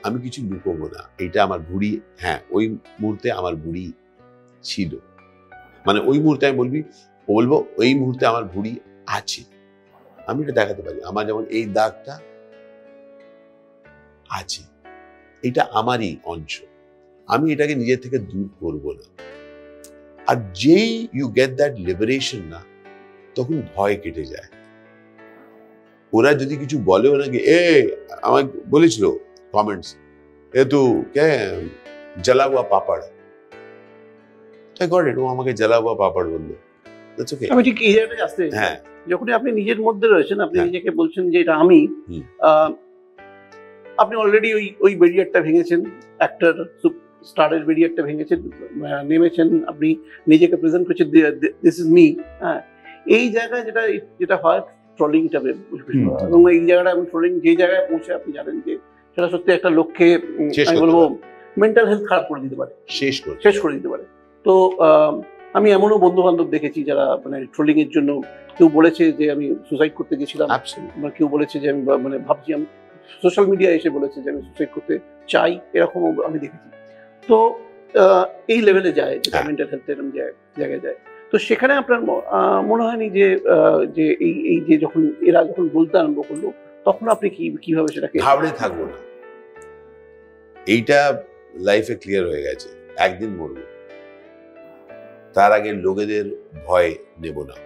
আমি কিছু লুকোবো না, এটা আমার ভুঁড়ি। হ্যাঁ, ওই মুহূর্তে আমার ভুঁড়ি ছিল, মানে ওই মুহূর্তে আমি বলবো ওই মুহূর্তে আমার ভুঁড়ি আছে, আমি এটা দেখাতে পারি। আমার যেমন এই দাগটা আছে, এটা আমারই অংশ, আমি এটাকে নিজের থেকে দূর করবো না। আর যেই ইউ গেট দ্যাট লিবারেশন না, তখন ভয় কেটে যায়। ওরা যদি কিছু বলে, ওনাকে আমাকে বলেছিল কমেন্টস, তু কে জ্বলা হুয়া পাপড়, তাই গট ইট, ও আমাকে জ্বলা হুয়া পাপড় বললো।
আমি ঠিক এই জায়গাটায় আসতে, হ্যাঁ, যখনই আপনি নিজের মধ্যে রয়েছেন, আপনি নিজেকে বলছেন যে এটা আমি, আপনি অলরেডি ওই ব্যারিয়ারটা ভেঙেছেন, অ্যাক্টর স্টারের বেরিয়ে একটা ভেঙেছেন, নেমেছেন, আপনি নিজেকে প্রেজেন্ট করছেন, দিস ইজ মি। হ্যাঁ, এই জায়গায় যেটা হয় ট্রলিংটা, এবং এই জায়গাটা এবং ট্রলিং যে জায়গায় পৌঁছে আপনি জানেন যে সেটা সত্যি একটা লোককে আমি বলবো মেন্টাল হেলথ খারাপ করে দিতে পারে, শেষ করে দিতে পারে। তো আমি এমনও বন্ধু বান্ধব দেখেছি যারা মানে ট্রোলিং এর জন্য, কেউ বলেছে যে আমি সুসাইড করতে গেছিলাম, কেউ বলেছে যে আমি মানে ভাবছি, আমি সোশ্যাল মিডিয়া এসে বলেছে যে আমি সুসাইড করতে চাই, এরকম আমি দেখেছি। তো এই লেভেলে যায়, যেটা মেন্টাল হেলথ এরকম জায়গায় যায়। তো সেখানে আপনার মনে হয়নি যে যে এই যে যখন এরা যখন বলতে আরম্ভ করলো, তখন আপনি কিভাবে সেটাকে
ঘাবড়ে থাকবো না, এইটা লাইফে ক্লিয়ার হয়ে গেছে, একদিন মরবো, তার আগে লোকেদের ভয় নেব না,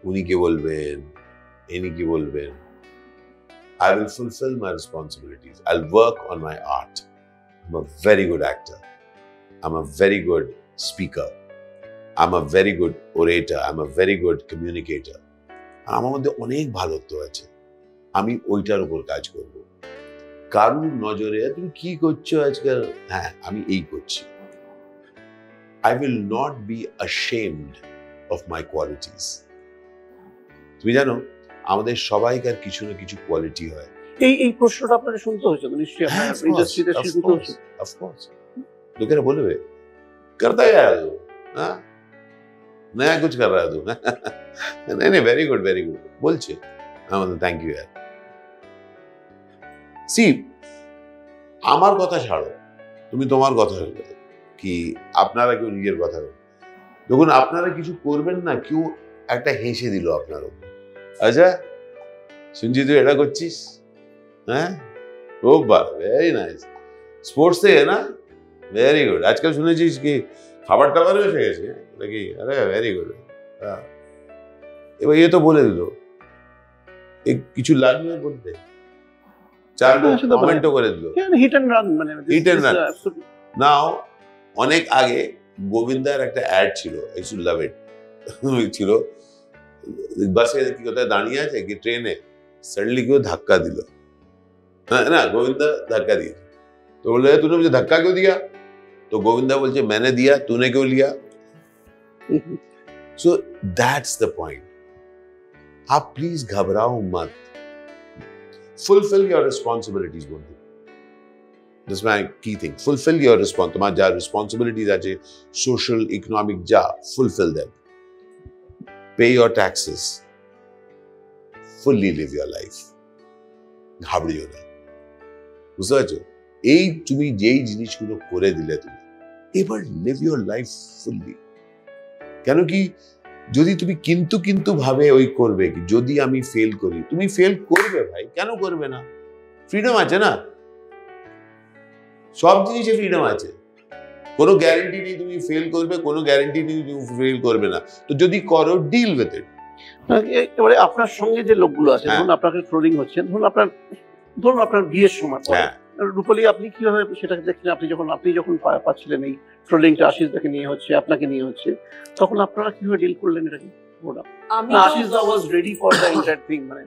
উনি কি বলবেন, ইনি কি বলবেন। I will fulfill my responsibilities. I'll work on my art. I'm a very good actor. I'm a very good speaker. I'm a very good orator. I'm a very good communicator. আমার মধ্যে অনেক ভালোত্ব আছে, আমি ওইটার উপর কাজ করব। কারুর নজরে তুমি কি করছো আজকাল, হ্যাঁ আমি এই করছি। I will not be ashamed of my qualities. তুমি জানো আমাদের সবাইকার কিছু না কিছু কোয়ালিটি হয়।
এই প্রশ্নটা আপনাকে শুনতে হয়েছে তো নিশ্চয়ই, আপনার ইন্ডাস্ট্রিতে শুনতে হয়েছে।
অফ কোর্স লোকেরা বলবে করতা है तू, हां नया कुछ कर रहा है तू। नहीं वेरी गुड বলছে আমাদের থ্যাংক ইউ यार। সি আমার কথা ছাড়ো, তুমি তোমার কথা বলো, কি আপনারা কেউ নিজের কথা বলো, যখন আপনারা কিছু করবেন না, কেউ একটা হেসে দিল আপনার উপর, আচ্ছা শুনছি তুই এটা করছিস, হ্যাঁ খুব ভালো, ভেরি নাইস, স্পোর্টস থেকে না, ভেরি গুড, আজকাল শুনেছিস কি খাবার টাবারও এসে গেছে নাকি, আরে ভেরি গুড। এবার এ তো বলে দিল, কিছু লাগবে বলতে, চার কমেন্টও করে দিল,
হিট এন্ড রান, মানে
হিট এন্ড রান। নাও অনেক আগে গোবিন্দার একটা অ্যাড ছিল, আই শুড লাভ ইট, ছিল বাসে কি কোথায় দাঁড়িয়ে আছে কি ট্রেনে, सडनली क्यों धक्का दिलो, है ना, गोविंदा धक्का दिया, तो बोले तूने मुझे धक्का क्यों दिया, तो गोविंदा बोलते मैंने दिया, तूने क्यों लिया। सो दैट्स द पॉइंट, आप प्लीज घबराओ मत, फुलफिल योर रिस्पॉन्सिबिलिटीज बंधु, this my key thing, fulfil your response, तुम्हारा जा रिस्पॉन्सिबिलिटीज আছে सोशल इकोनॉमिक, जा फुलफिल देम, पे your taxes, fully live your life, ঘাবড়িও না, বুঝতে পারছো, এই তুমি যেই জিনিসগুলো করে দিলে তুমি এবার লিভ ইউর লাইফ ফুললি। কেন কি যদি তুমি কিন্তু ভাবে ওই করবে কি, যদি আমি ফেল করি, তুমি ফেল করবে ভাই, কেন করবে না, ফ্রিডম আছে না, সব জিনিসে ফ্রিডম আছে, কোনো গ্যারান্টি নেই তুমি ফেল করবে, কোনো গ্যারান্টি নেই তুমি ফেল করবে না, তো যদি করো ডিল উইথ ইট।
এবারে আপনার সঙ্গে যে লোকগুলো আছে, ধরুন আপনাকে ট্রোলিং হচ্ছে, ধরুন আপনার বিয়ের সময়, রূপালী আপনি কিভাবে সেটা দেখছেন, আপনি যখন পাচ্ছিলেন এই ট্রোলিংটা, আশিস দাকে নিয়ে হচ্ছে, আপনাকে নিয়ে হচ্ছে, তখন আপনারা কিভাবে ডিল করলেন এটাকে? Ashish da was ready for the entire thing, মানে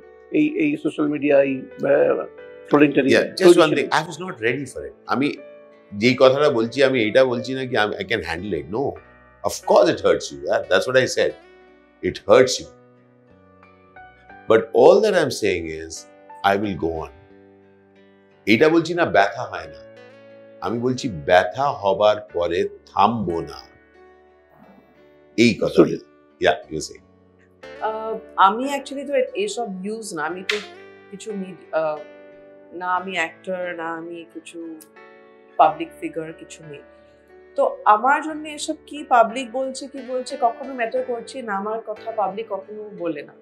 এই সোশ্যাল মিডিয়া, এই ট্রোলিংটা নিয়ে।
Just one thing, I was not ready for it. আমি যেই কথাটা বলছি, আমি এইটা বলছি না কি I can handle it, no, of course it hurts you, that's what I said, it hurts you, but all that I'm saying is I will go on. এটা বলছি না ব্যথা হয় না, আমি বলছি ব্যথা হবার পরে থামবো না, এই কথা। ইয়া ইউ সে
আমি অ্যাকচুয়ালি তো এসব ইউজ না, আমি তো কিছু না, আমি অ্যাক্টর না, আমি কিছু পাবলিক ফিগার কিছু নেই, তো আমার জন্য এসব কি পাবলিক বলছে কি বলছে কখনো ম্যাটার করছে না, আমার কথা পাবলিক কখনো বলে না,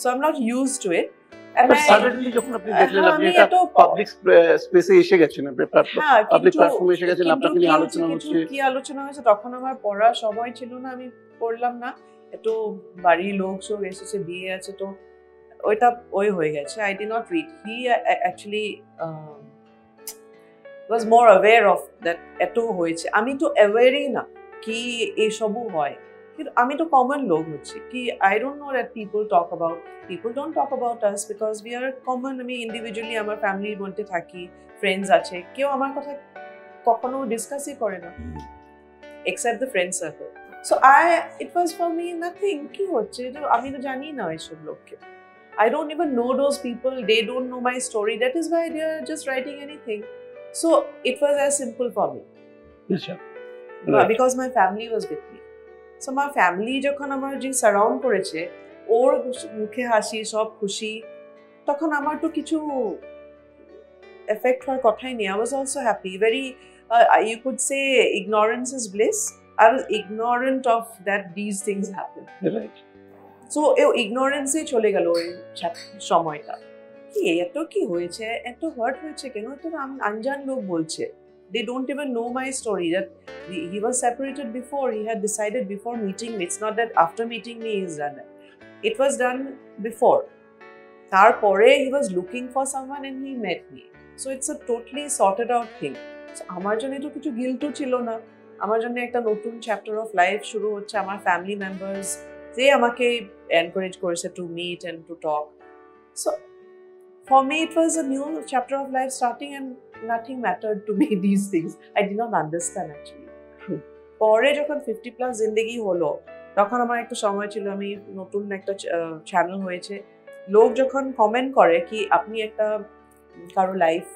so I'm not used to it, and
suddenly যখন আপনি দেখলেন আপনি একটা পাবলিক স্পেসে এসে গেছেন, পাবলিক প্ল্যাটফর্মে এসে গেছেন, আপনাকে নিয়ে আলোচনা হচ্ছে,
কি আলোচনা হয়েছে, তখন আমার পড়া সময় ছিল না, আমি পড়লাম না, এত বাড়ির লোক সব এসেছে, বিয়ে আছে, তো ওইটা হয়ে গেছে, I did not read. He actually was more aware of that, এত হয়েছে, আমি তো অ্যাওয়ারই না কি এসবও হয়, কিন্তু আমি তো কমন লোক হচ্ছে কি, I don't know that people don't talk about us because we are common, আমি ইন্ডিভিজুয়ালি আমার ফ্যামিলির মধ্যে থাকি, ফ্রেন্ডস আছে, কেউ আমার কথা কখনো ডিসকাসই করে না, except the friend circle. So it was for me nothing. কি হচ্ছে আমি তো জানি না এসব লোককে. I don't even know those people. They don't know my story. That is why they are just writing anything. So it was as simple for me. Because my family was with me. So my family যখন আমার যে surround করেছে, ওর মুখে হাসি, সব খুশি, তখন আমার তো কিছু এফেক্ট হওয়ার কথাই নেই. I was also happy. Very, you could say ignorance is bliss. I was ignorant of that these things happen.
Right.
So ignorance এ চলে গেল ওই সময়টা. কি এত কি হয়েছে, এত হার্ট হয়েছে কেন, তো আনজান লোক বলছে. They don't even know my story, that he was separated before. He had decided before meeting me. It's not that after meeting me he's done it. It was done before. তারপরে he was looking for someone and he met me. So it's a totally sorted out thing. So আমার জন্য তো কিছু গিল্টও ছিল না. আমার জন্য একটা নতুন চ্যাপ্টার অফ লাইফ শুরু হচ্ছে. আমার ফ্যামিলি মেম্বার্স যে আমাকে এনকারেজ করেছে to meet and to talk. So for me it was a new chapter of life starting, and nothing mattered to me these things. I did not understand actually. পরে যখন 50+ জিন্দেগি হলো, তখন আমার একটা সময় ছিল, আমি নতুন একটা চ্যানেল হয়েছে, লোক যখন কমেন্ট করে কি আপনি একটা কারো লাইফ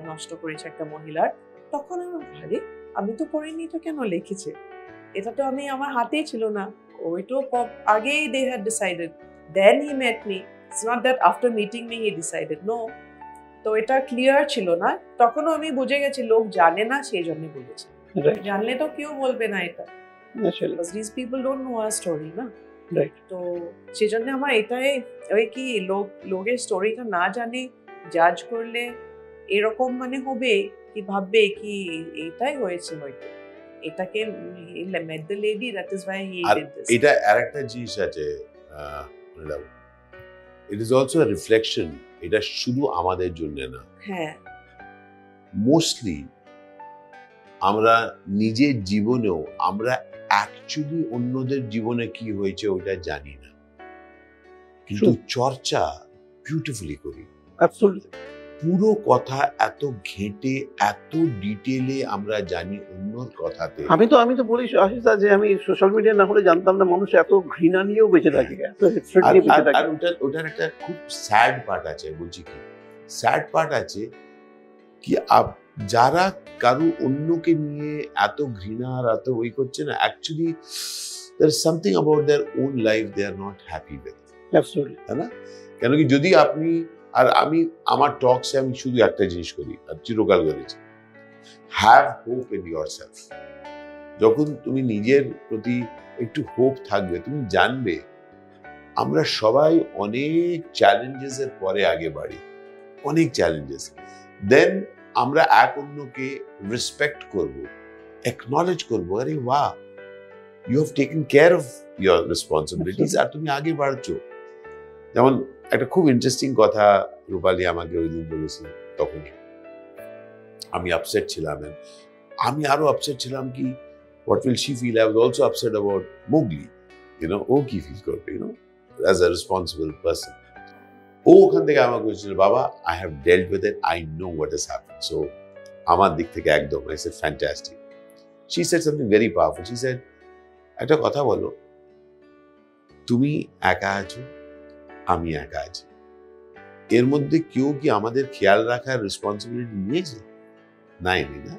নষ্ট করেছে একটা মহিলার, তখন ভাবে আমি তো করিনি, তো কেন লিখেছে, এটা তো আমি আমার হাতেই ছিল না, ওই তো আগেই they had decided, then he met me. It's not that after meeting me he decided, no. তো এটা ক্লিয়ার ছিল না, তখনও আমি বুঝে গেছি লোক জানে না, সেই জন্য বলেছে. জানলে তো কেউ বলবে না এটা, because these people don't know our story না. তো সেই জন্য আমার এটাই ওই কি লোকের স্টোরিটা না জানে জাজ করলে এরকম মানে হবে কি, ভাববে কি এটাই হয়েছে, হয়তো এটাকে met the lady, that is why he did this.
এটা আরেকটা জিনিস আছে, it is also a reflection. এটা শুধু আমাদের জন্য না,
হ্যাঁ,
মোস্টলি আমরা নিজের জীবনেও আমরা অ্যাকচুয়ালি অন্যদের জীবনে কি হয়েছে ওটা জানি না, কিন্তু চর্চা বিউটিফুলি করি। পুরো কথা এত ঘেঁটে এত ডিটেলে আমরা জানি অন্যর কথাতে।
আমি তো বলি আশিস দা, যে আমি সোশ্যাল মিডিয়া না হলে জানতাম না মানুষ এত ঘৃণা নিয়েও বেঁচে থাকে,
আর ওটার একটা খুব স্যাড পার্ট আছে। বলছি কি স্যাড পার্ট আছে কি, যারা কারো অন্যকে নিয়ে এত ঘৃণা আর এত ওই করছে না, actually there is something about their own life they are not happy with.
Absolutely.
তাই না? কেন কি যদি আপনি আর আমি আমার টকসে আমি শুধু একটা জিনিস করি আর চিরকাল করেছি, হ্যাভ হোপ ইন ইয়োরসেলফ। যখন তুমি নিজের প্রতি একটু হোপ থাকবে, তুমি জানবে আমরা সবাই অনেক চ্যালেঞ্জেস এর পরে আগে বাড়ি, অনেক চ্যালেঞ্জেস, দেন আমরা এক অন্যকে রেসপেক্ট করব, অ্যাকনলেজ করবো, আরে বাহ you have taken care of your responsibilities, আর তুমি আগে বাড়ছো। যেমন একটা খুব ইন্টারেস্টিং কথা রূপালী আমাকে ওই দিন বলেছিল, তখনই আমি আপসেট ছিলাম, আমি আরো আপসেট ছিলাম কি what will she feel? I was also upset about Mowgli, ও কি ফিল করবে, as a responsible person. ও ওখান থেকে আমাকে বলছিল, বাবা I have dealt with it, I know what has happened, so আমার দিক থেকে একদম। I said fantastic. She said something very powerful. She said, একটা কথা বলো, তুমি একা আছো, আমি একা আছি, এর মধ্যে কেউ কি আমাদের খেয়াল রাখার রেসপন্সিবিলিটি নিয়েছে? নাইনি না।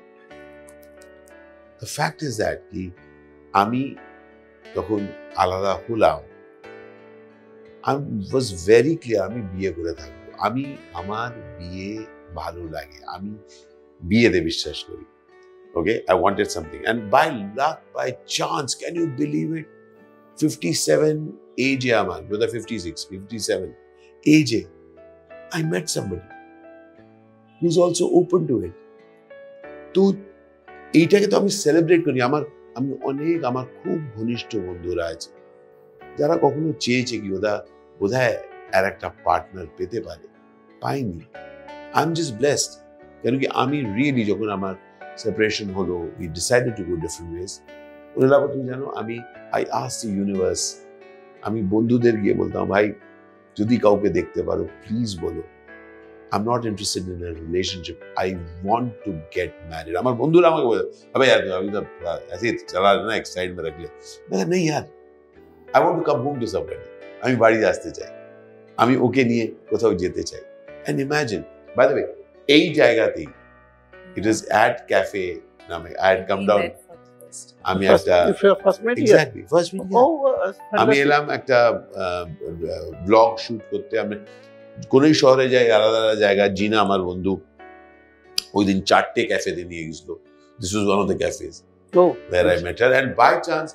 The fact is that কি আমি তখন আলাদা হলাম, I was very clear আমি বিয়ে করে থাকবো, আমি আমার বিয়ে ভালো লাগে, আমি বিয়েতে বিশ্বাস করি। Okay, I wanted something, and by luck, by chance, can you believe it? 57 age আমার, whether 56, 57 age, I met somebody who's also open to it. তো এইটাকে তো আমি সেলিব্রেট করি। আমার খুব ঘনিষ্ঠ বন্ধুরা আছে যারা কখনো চেয়েছে কি ওরা বোধহয় আর একটা পার্টনার পেতে পারে, পাইনি। I am just blessed. কেন কি আমি রিয়েলি যখন আমার সেপারেশন হলো, we decided to go different ways, ওরা তুমি জানো আই আস্কড দ্য ইউনিভার্স, আমি বন্ধুদের গিয়ে বলতাম, ভাই যদি কাউকে দেখতে পারো প্লিজ বলো, I'm not interested in a relationship. I want to get married. আমার বন্ধুরা আমাকে বলে, अबे यार अभी तो ऐसे ही चला रहा है ना, एक साइड में रख ले। मैं नहीं यार, I want to come home to somebody. আমি বাড়ি আসতে চাই, আমি ওকে নিয়ে কোথাও যেতে চাই। And imagine, by the way, এই জায়গাতেই, it is at cafe নামে, I had come down. আমি একটা exactly first meet, আমি এলাম একটা ব্লগ শুট করতে। আমি কোনই শহরে যাই, আলাদা আলাদা জায়গা। জিনা আমার বন্ধু ওই দিন 4টে ক্যাফেতে নিয়ে গেছিল। This was one of the ক্যাফেজ where I met her, and by chance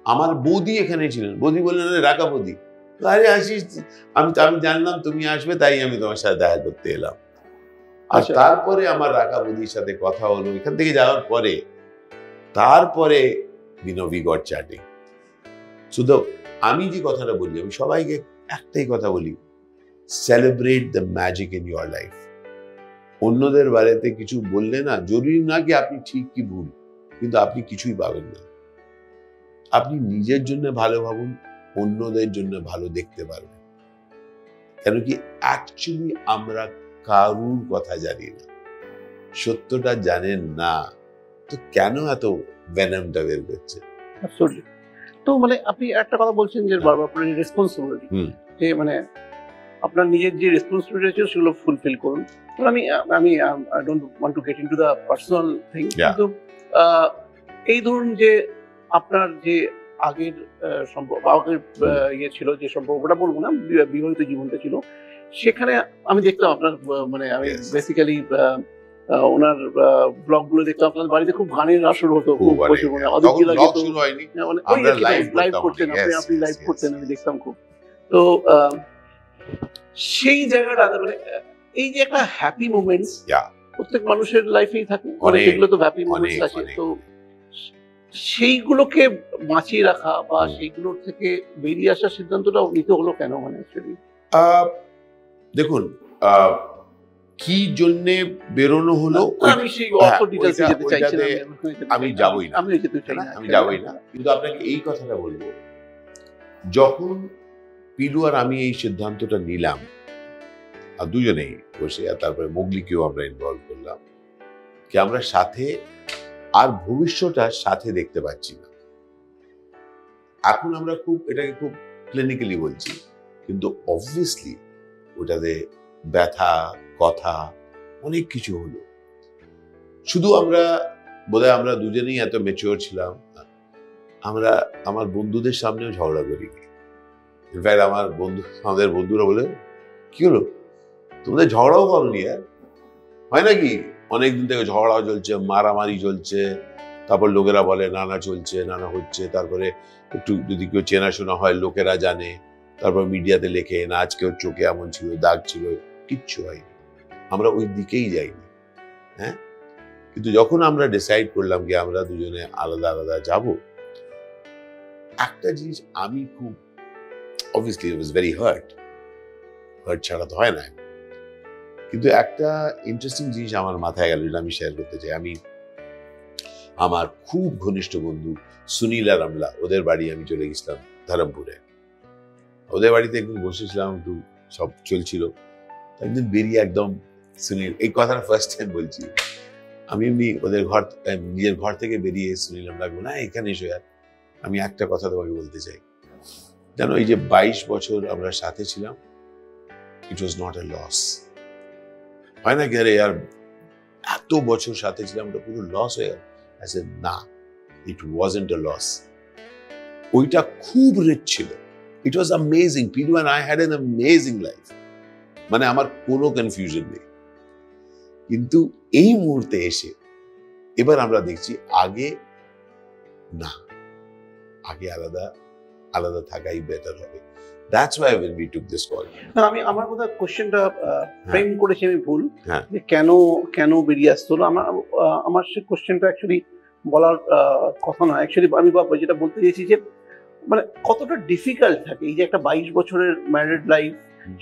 আমার বৌদি এখানে ছিলেন। বৌদি বললেন, রাকা বৌদি, আরে আসিস, আমি জানলাম তুমি আসবে, তাই আমি তোমার সাথে দেখা করতে এলাম। আর তারপরে আমার রাকা বৌদির সাথে কথা হলো। এখান থেকে যাওয়ার পরে তারপরে we got chatting. So আমি যে কথাটা বলি, আমি সবাইকে একটাই কথা বলি, celebrate the magic in your life. অন্যদের বাড়িতে কিছু বললে না, জরুরি না কি আপনি ঠিক কি ভুল, কিন্তু আপনি কিছুই পাবেন না। আপনি নিজের জন্য ভালো ভাবুন, অন্যদের জন্য ভালো দেখতে পারবেন। কেন কি অ্যাকচুয়ালি আমরা কারুর কথা জানি না, সত্যটা জানেন না, তো কেন এত ভেনমটা বের করছে?
তো মানে আপনি একটা কথা বলছেন যে বারবার আপনার রেসপন্সিবিলিটি, যে মানে আপনার নিজের যে রেসপন্সিবিলিটি আছে সেগুলো ফুলফিল করুন। আমি I don't want to get into the personal thing, কিন্তু এই ধরুন যে আপনার যে আগের সম্পর্ক, আগের ইয়ে ছিল, যে সম্পর্কটা বলবো না, বিবাহিত জীবনটা ছিল, সেখানে আমি দেখতাম আপনার মানে আমি বেসিক্যালি ওনার ব্লগ গুলো দেখতাম, আপনার বাড়িতে খুব গানের আসর হতো, খুব প্রচুর, মানে লাইভ করতেন আপনি লাইভ করতেন, আমি দেখতাম খুব। তো সেই জায়গাটা মানে এই যে একটা হ্যাপি মোমেন্টস প্রত্যেক মানুষের লাইফেই থাকে, মানে সেগুলো তো হ্যাপি মোমেন্টস আছে, তো সেইগুলোকে বাঁচিয়ে রাখা বা সেইগুলোর থেকে বেরিয়ে আসার সিদ্ধান্তটাও নিতে হলো কেন? মানে অ্যাকচুয়ালি
দেখুন, কি জন্যে বেরোনো হলো
আমি সেই অত ডিটেইলসে যেতে চাইছি না,
আমি যাবই না, আমি যাবই না। কিন্তু আপনাকে এই কথাটা বলবো, যখন পিলু আর আমি এই সিদ্ধান্তটা নিলাম, আর দুজনেই বসে, আর তারপরে মোগলিকেও আমরা ইনভলভ করলাম, কি আমরা সাথে আর ভবিষ্যৎটা সাথে দেখতে পাচ্ছি না। এখন আমরা এটাকে খুব ক্লিনিক্যালি বলছি, কিন্তু অবভিয়াসলি ওটাতে ব্যথা, কথা, অনেক কিছু হলো। শুধু আমরা বোধহয় আমরা দুজনেই এত ম্যাচিওর ছিলাম, আমরা আমার বন্ধুদের সামনেও ঝগড়া করিনি। ইনফ্যাক্ট আমাদের বন্ধুরা বলে, কি হলো তোমাদের ঝগড়াও করনি? আর হয় নাকি? অনেকদিন থেকে ঝগড়াও চলছে, মারামারি চলছে, তারপর লোকেরা বলে নানা চলছে, নানা হচ্ছে, তারপরে একটু যদি কেউ চেনাশোনা হয় লোকেরা জানে, তারপর মিডিয়াতে লেখে না আজকে ওর চোখে এমন ছিল, দাগ ছিল। কিচ্ছু হয়নি, আমরা ওই দিকেই যাইনি। হ্যাঁ, কিন্তু যখন আমরা ডিসাইড করলাম কি আমরা দুজনে আলাদা আলাদা যাব, একটা জিনিস আমি খুব obviously it was very hurt ছাড়া তো হয় না, কিন্তু একটা ইন্টারেস্টিং জিনিস আমার মাথায় গেল, যেটা আমি শেয়ার করতে চাই। আমি আমার খুব ঘনিষ্ঠ বন্ধু সুনীল আর আমলা, ওদের বাড়ি আমি চলে গেছিলাম ধরমপুরে। ওদের বাড়িতে একদিন বসেছিলাম, একটু সব চলছিল, একদিন বেরিয়ে একদম সুনীল, এই কথাটা ফার্স্ট টাইম বলছি, আমি এমনি ওদের নিজের ঘর থেকে বেরিয়ে সুনীল আমলা বলবো, না এখানে এসো আর আমি একটা কথা তোমাকে বলতে চাই, জানো এই যে 22 বছর আমরা সাথে ছিলাম, ইট ওয়াজ নট এ লস। হয় না কি আরে यार এত বছর সাথে ছিলাম, ওটা পুরো লস হয়ে গেল? I said না, ইট ওয়াজন্ট এ লস। ওইটা খুব রিচ ছিল, it was amazing. Pilu and I had an amazing life, মানে আমার কোনো কনফিউশন নেই। কিন্তু এই মুহূর্তে এসে এবার আমরা দেখছি আগে না, আগে আলাদা আলাদা থাকাই বেটার হবে। That's why when we took this call.
না, আমি আমার কথা কোশ্চেনটা ফ্রেম করেছি আমি ভুল, যে কেন বেরিয়ে আসতে হলো। আমার সেই কোশ্চেনটা অ্যাকচুয়ালি বলার কথা না, অ্যাকচুয়ালি আমি যেটা বলতে চেয়েছি যে মানে কতটা ডিফিকাল্ট থাকে এই যে একটা 22 বছরের ম্যারিড লাইফ,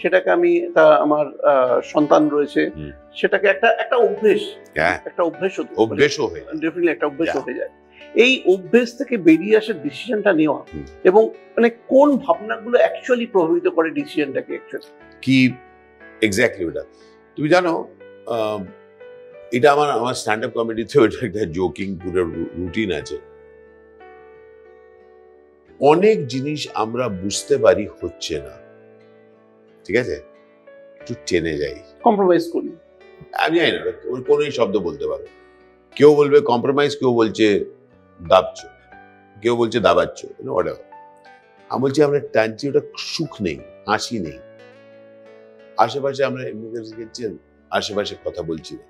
সেটাকে আমি আমার সন্তান রয়েছে, সেটাকে একটা অভ্যেস, একটা অভ্যেসও হয়ে ডেফিনেটলি একটা অভ্যেস হয়ে যায়। এই অভ্যেস থেকে বেরিয়ে আসার ডিসিশনটা নেওয়া, এবং মানে কোন ভাবনাগুলো অ্যাকচুয়ালি প্রভাবিত করে ডিসিশনটাকে, অ্যাকচুয়ালি
কি এক্স্যাক্টলি ওটা। তুমি জানো এটা আমার স্ট্যান্ড আপ কমেডিতেও এটা একটা জোকিং পুরো রুটিন আছে। অনেক জিনিস আমরা বুঝতে পারি হচ্ছে না, ঠিক আছে, একটু টেনে যাই,
কম্প্রোমাইজ করি।
আমি জানি না ওই কোনোই শব্দ বলতে পারো, কেউ বলবে কম্প্রোমাইজ, কেউ বলছে দাবছো, কেউ বলছে দাবাচ্ছ, আমি বলছি আমরা টানছি, ওটা সুখ নেই, হাসি নেই, আশেপাশে আমরা আশেপাশে কথা বলছি না।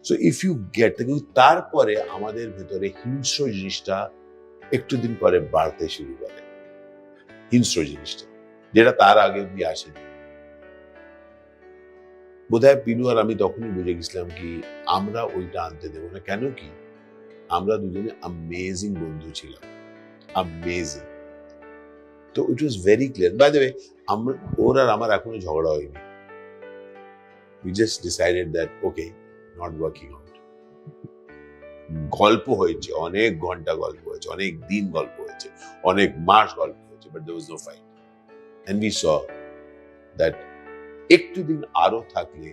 সো ইফ ইউ গেট, কিন্তু তারপরে আমাদের ভেতরে হিংস্র জিনিসটা একটু দিন পরে বাড়তে শুরু করে, হিংস্র জিনিসটা যেটা তার আগে অব্দি আসেনি। বোধহয় পিলু আর আমি তখনই বুঝে গেছিলাম কি আমরা ওইটা আনতে দেবো না। কেন কি আমরা দুজনে অ্যামেজিং বন্ধু ছিলাম, অ্যামেজিং। তো it was very clear. By the way, ওর আর আমার এখনো ঝগড়া হয়নি। We just decided that okay, not working out. গল্প হয়েছে, অনেক ঘন্টা গল্প হয়েছে, অনেক দিন গল্প হয়েছে, অনেক মাস গল্প হয়েছে, but there was no fight. And we saw that একটু দিন আরো থাকলে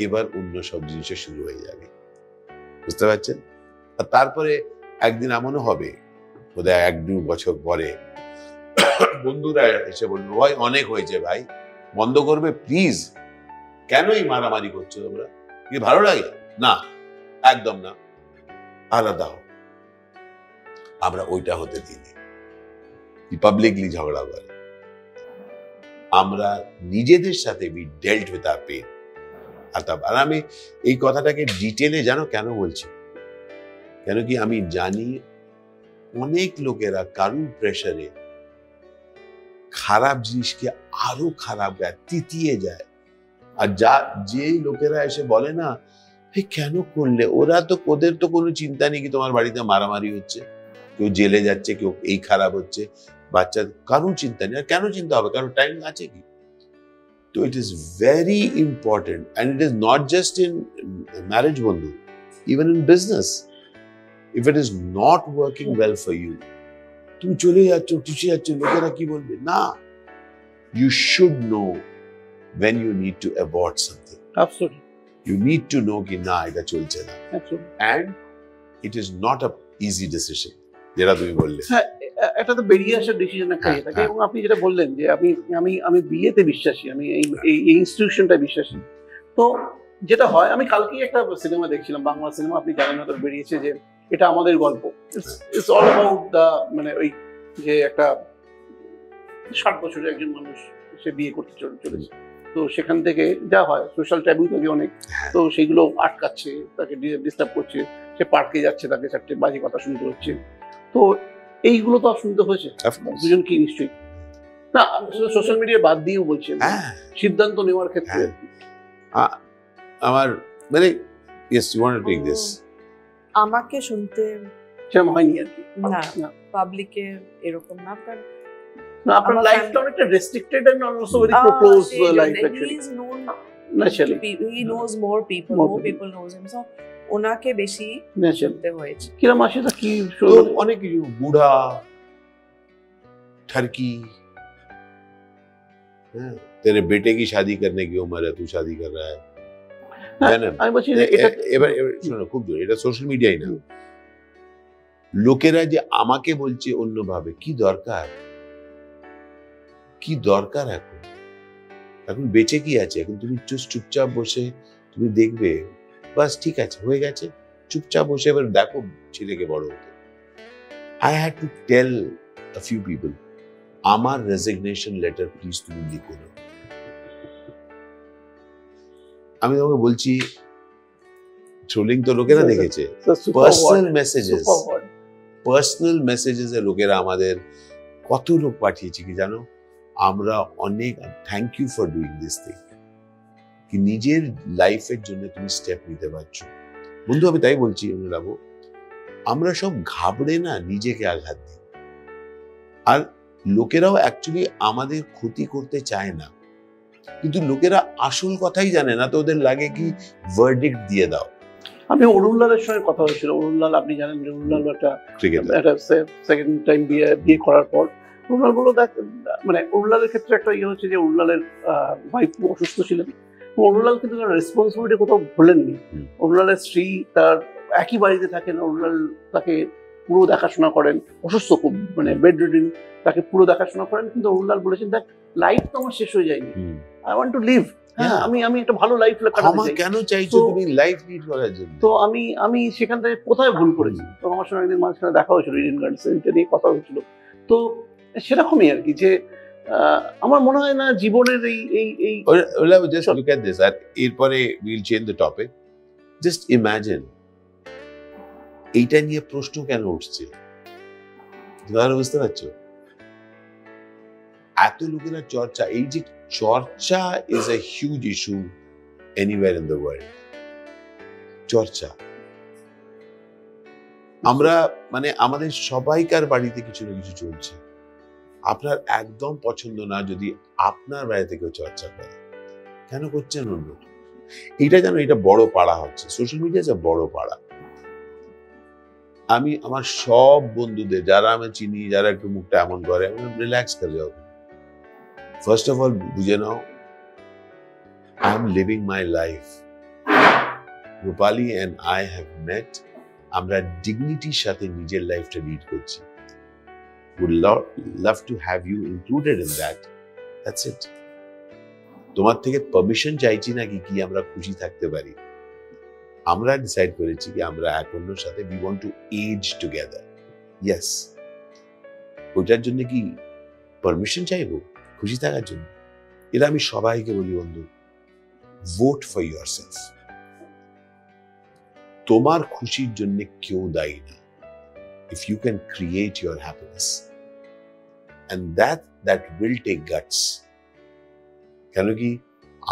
এবার অন্য সব জিনিস শুরু হয়ে যাবে, বুঝতে পারছেন? আর তারপরে একদিন এমনও হবে, বোধহয় 1-2 বছর পরে বন্ধুরা এসে বলবে ভাই অনেক হয়েছে ভাই, বন্ধ করবে প্লিজ, কেন এই মারামারি করছো তোমরা, কি ভালো লাগে না? একদম না, আলাদা হও। আমরা ওইটা হতে দিইনি, পাবলিকলি ঝগড়া করে। আমরা নিজেদের সাথে we dealt with our pain। আর আমি এই কথাটাকে ডিটেলে জানো কেন বলছি? কেন কি আমি জানি অনেক লোকেরা কারুর প্রেসারে খারাপ জিনিসকে আরো খারাপ গায়, তিতিয়ে যায়। আর যে লোকেরা এসে বলে না কেন করলে, ওদের তো কোনো চিন্তা নেই কি তোমার বাড়িতে মারামারি হচ্ছে, কেউ জেলে যাচ্ছে, কেউ এই খারাপ হচ্ছে, বাচ্চা, কারোর চিন্তা নেই। আর কেন চিন্তা হবে, কারোর টাইম আছে কি? তো it is very important, and it is not just in marriage বন্ধু, even in business. If it is not working well for you, তুমি চলে যাচ্ছ, টিসে যাচ্ছ, লোকেরা কি বলবে না, you should know when you need to abort something.
Absolutely.
You need to know ki na eta cholche na.
Absolutely.
And it is not a easy decision. যেটা তুমি বললে,
হ্যাঁ, এটা তো বেরিয়ে আসার ডিসিশন একটা ইয়ে থাকে। এবং আপনি যেটা বললেন যে আমি বিয়েতে বিশ্বাসী, আমি এই ইনস্টিটিউশনটা বিশ্বাসী। তো যেটা হয়, আমি কালকেই একটা সিনেমা দেখছিলাম, বাংলা সিনেমা, আপনি জানেন না, তো বেরিয়েছে যে এটা আমাদের গল্প। ইটস অল অ্যাবাউট দা, মানে ওই যে একটা 60 বছরের একজন মানুষ সে বিয়ে করতে চলেছে, তো সেখান থেকে যা হয় সোশ্যাল ট্যাবু থাকে অনেক, তো সেইগুলো আটকাচ্ছে, তাকে ডিস্টার্ব করছে, সে পার্কে যাচ্ছে, তাকে 4টে বাজে কথা শুনতে হচ্ছে। তো এইগুলো তো শুনতে হয়েছে দুজন কি নিশ্চয়ই না, সোশ্যাল মিডিয়া বাদ দিয়েও বলছেন সিদ্ধান্ত নেওয়ার ক্ষেত্রে।
আমার মানে yes, you want to take this,
আমাকে শুনতে
সেরকম হয়নি আর কি,
না পাবলিকে এরকম না।
না, আপনার লাইফটা অনেকটা restricted and also very close life actually.
He is known
naturally,
he knows more people knows him, so ওনাকে বেশি শুনতে হয়েছে।
কিরম আসে কি
অনেক কিছু, বুড়া, ठरकी, तेरे बेटे की शादी करने की उम्र है, तू शादी कर रहा है।
আমি বলছি
এবার শোনো, খুব জোরে, এটা সোশ্যাল মিডিয়াই না, লোকেরা যে আমাকে বলছে অন্যভাবে, কি দরকার, কি দরকার? এখন বেঁচে কি আছে? এখন তুমি চুপচাপ বসে তুমি দেখবে, বাস ঠিক আছে, হয়ে গেছে, চুপচাপ বসে এবার দেখো ছেলেকে বড় হতে। I had to tell a few people, আমার রেজিগনেশন লেটার প্লিজ তুমি লিখো না। আমি তোমাকে বলছি, ট্রোলিং তো লোকেরা দেখেছে, পার্সোনাল মেসেজেস এ লোকেরা আমাদের কত লোক পাঠিয়েছে কি জানো? আমরা অনেক thank you for doing this thing, কি নিজের লাইফের জন্য তুমি স্টেপ নিতে পারছো। বন্ধু, আমি তাই বলছি অনুরাগ, আমরা সব ঘাবড়ে না নিজেকে আঘাত দিই, আর লোকেরাও অ্যাকচুয়ালি আমাদের ক্ষতি করতে চায় না, কিন্তু লোকেরা আসল কথাই জানে না, তো ওদের লাগে কি ভার্ডিক্ট দিয়ে দাও।
আমি অরুণ লালের সঙ্গে কথা হয়েছিল, অরুণ লাল আপনি জানেন যে অরুণ লাল একটা সেকেন্ড টাইম বিয়ে করার পর অরুণ লাল বললো, দেখ, মানে অরুণ লালের ক্ষেত্রে একটা ইয়ে হচ্ছে যে অরুণ লালের ওয়াইফ অসুস্থ ছিলেন, অরুণলাল কিন্তু তার রেসপন্সিবিলিটি কোথাও ভুলেননি।
হুম।
অরুণলালের স্ত্রী তার একই বাড়িতে থাকেন, অরুণলাল তাকে পুরো দেখাশোনা করেন, অসুস্থ খুব, মানে বেড রিডিং, তাকে পুরো দেখাশোনা করেন, কিন্তু অরুণলাল বলেছেন দেখ লাইফ তো আমার শেষ হয়ে যায়নি, আই ওয়ান্ট টু লিভ, হ্যাঁ আমি একটা ভালো লাইফ
ক্ষমা কেন চাইছো তুমি লাইফ লিড করার জন্য?
তো আমি সেখান থেকে কোথায় ভুল করেছি, তো আমার সঙ্গে একদিন মাঝখানে দেখা হয়েছিল ইডেন গার্ডেন্স, এটা নিয়ে কথা হয়েছিল। তো সেরকমই আর কি, যে আমার মনে হয় না জীবনের এই এই এই
জাস্ট লুক এট দিস, আর এরপরে will change the topic. Just imagine এইটা নিয়ে প্রশ্ন কেন উঠছে, তোমরা বুঝতে পারছো? এত লোকেরা চর্চা, এই যে চর্চা is a huge issue anywhere in the world. চর্চা, আমরা মানে আমাদের সবাইকার বাড়িতে কিছু না কিছু চলছে। আপনার একদম পছন্দ না যদি আপনার বাড়িতে কেউ চর্চা করে, কেন করছেন অন্য? এটা যেন এটা বড় পাড়া হচ্ছে, সোশ্যাল মিডিয়া যে বড় পাড়া। আমি আমার সব বন্ধুদের, যারা আমি চিনি, যারা একটু মুখটা এমন করে, আমি রিল্যাক্স করে যাও। ফার্স্ট অফ অল বুঝে নাও, I am living my life. Rupali and I have met, আমরা ডিগনিটির সাথে নিজের লাইফটা লিড করছি। would love to have you included in that. That's it. তোমার থেকে পারমিশন চাইছি না কি আমরা খুশি থাকতে পারি। আমরা ডিসাইড করেছি কি আমরা এক অন্যের সাথে we want to age together. Yes. ওটার জন্য কি পারমিশন চাইবো খুশি থাকার জন্য? এটা আমি সবাইকে বলি, বন্ধু, ভোট ফর yourself. তোমার খুশির জন্য কেউ দায়ী না। If you can create your happiness, and that will take guts. কেন কি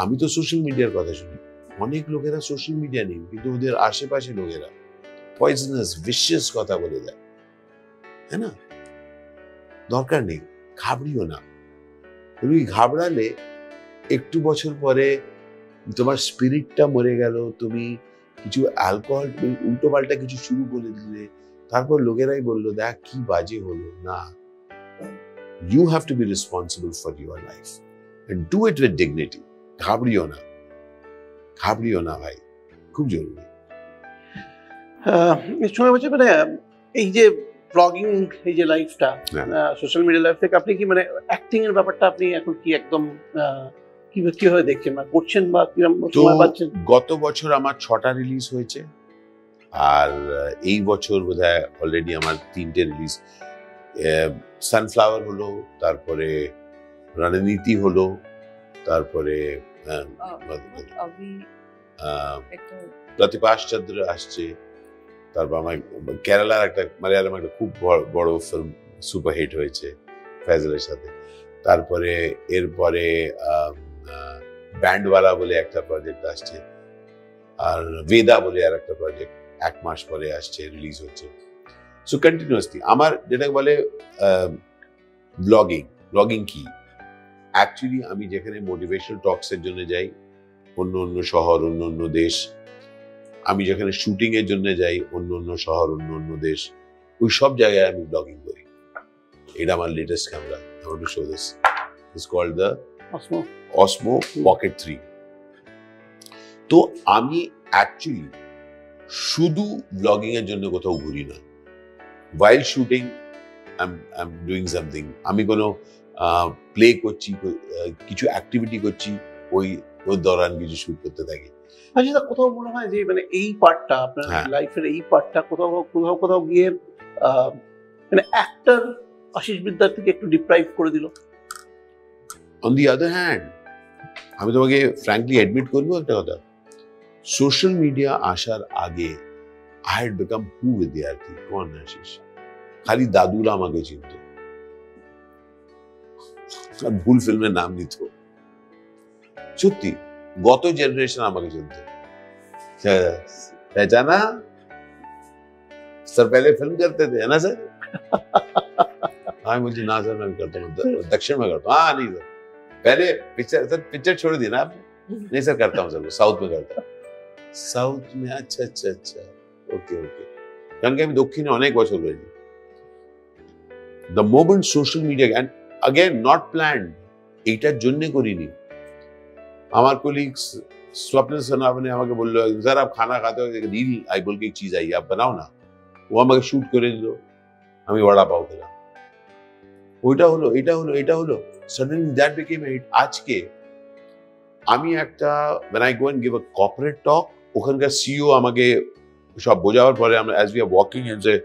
আমি তো সোশ্যাল মিডিয়ার কথা শুনি, অনেক লোকেরা সোশ্যাল মিডিয়া নেই, কিন্তু ওদের আশেপাশে লোকেরা পয়জনাস ভিশিয়াস কথা বলে দেয়, হ্যাঁ না? দরকার নেই, ঘাবড়িও না। তুমি ঘাবড়ালে একটু বছর পরে তোমার স্পিরিটটা মরে গেল, তুমি কিছু অ্যালকোহল, উল্টো পাল্টা কিছু শুরু করে দিলে, তারপর লোকেরাই বললো দেখ কি বাজে হলো। না, you have to be responsible for your life and do it with dignity. ঘাবড়িও না ভাই, খুব জরুরি।
সময় বলছে মানে এই যে ব্লগিং, এই যে লাইফটা, সোশ্যাল মিডিয়া লাইফ থেকে আপনি কি মানে অ্যাক্টিং এর ব্যাপারটা আপনি এখন কি একদম কিভাবে দেখছেন বা করছেন বা কিরকম সময় পাচ্ছেন?
গত বছর আমার 6টা রিলিজ হয়েছে, আর এই বছর বোধহয় অলরেডি আমার 3টে রিলিজ। সানফ্লাওয়ার হলো, তারপরে রণনীতি হলো, তারপরে প্রতিপাশ চন্দ্র আসছে, তারপর আমার কেরালার একটা মালয়ালম একটা খুব বড় ফিল্ম সুপারহিট হয়েছে ফয়জলের সাথে। তারপরে এরপরে ব্যান্ডওয়ালা বলে একটা প্রজেক্ট আসছে, আর বেদা বলে আর একটা প্রজেক্ট 1 মাস পরে আসছে, রিলিজ হচ্ছে। সো কন্টিনিউয়াসলি আমার যেটাকে বলে ব্লগিং কি অ্যাকচুয়ালি, আমি যেখানে মোটিভেশনাল টকসের জন্য যাই, অন্য শহর, অন্য দেশ, আমি যেখানে শুটিং এর জন্য যাই, অন্য শহর, অন্য দেশ, ওই সব জায়গায় আমি ব্লগিং করি। এটা আমার latest camera, I want to show this. It's called the Osmo Pocket 3. তো আমি অ্যাকচুয়ালি শুধু ব্লগিং এর জন্য কোথাও ঘুরি না। while shooting I'm doing something, আমি কোনো প্লে করছি, কিছু অ্যাক্টিভিটি করছি, ওই দৌরান কিছু শুট করতে থাকি।
আচ্ছা, কোথাও মনে হয় যে মানে এই পার্টটা আপনার লাইফের, এই পার্টটা কোথাও গিয়ে মানে অ্যাক্টর আশিস বিদ্যার্থীকে একটু ডিপ্রাইভ করে দিল?
অন দি আদার হ্যান্ড, আমি তোমাকে ফ্র্যাঙ্কলি অ্যাডমিট করবো একটা কথা, সোশ্যাল মিডিয়া আসার আগে I had become who বিদ্যার্থী, কোন আশিস, খালি দাদুরা আমাকে চিনত, ভুল ফিল্মের নাম নিত, সত্যি গত জেনারেশন আমাকে চিনত। पहचाना सर, पहले फिल्म करते थे, है ना सर? हाँ मुझे ना सर, मैं करता हूँ दक्षिण में करता हूँ। हाँ नहीं सर, पहले पिक्चर छोड़ दी ना आपने? नहीं सर करता हूँ सर, साउथ में करता हूँ। साउथ में? अच्छा ओके কারণ কি আমি দক্ষিণে অনেক বছর রয়েছি। The moment social media, and again not planned, এইটার জন্য করিনি, আমার কলিग्स स्वप्न सनावने আমাকে বললো স্যার आप खाना खाते हो रील आई बोल के एक चीज आई आप बनाओ ना ও আমাকে শুট করে দিল আমি বড়া পাও খেলাম ওইটা হলো এটা হলো suddenly that became a hit আজকে আমি একটা when I go and give a corporate talk ওখানকার সিইও আমাকে সব বোঝাবার পরে আমরা as we are walking and say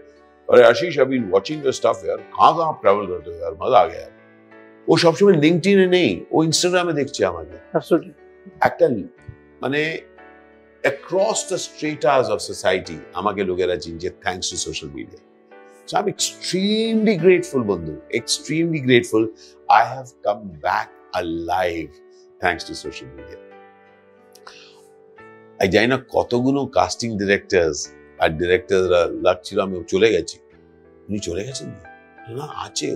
अरे आशीष I've been watching your stuff यार कहाँ आप ट्रैवल करते हो यार मजा आ गया ও সবসময় লিঙ্কডইনে নেই ও ইনস্টাগ্রামে দেখছে আমাকে
Absolutely.
একটা মানে across the stratas of society আমাকে লোকেরা চিনছে thanks to social media. So I'm extremely grateful বন্ধু, extremely grateful. I have come back alive thanks to social media. I জানি না কতগুলো কাস্টিং ডিরেক্টরস আর ডিরেক্টররা লাগছিল আমি চলে গেছি উনি চলে গেছেন না আছে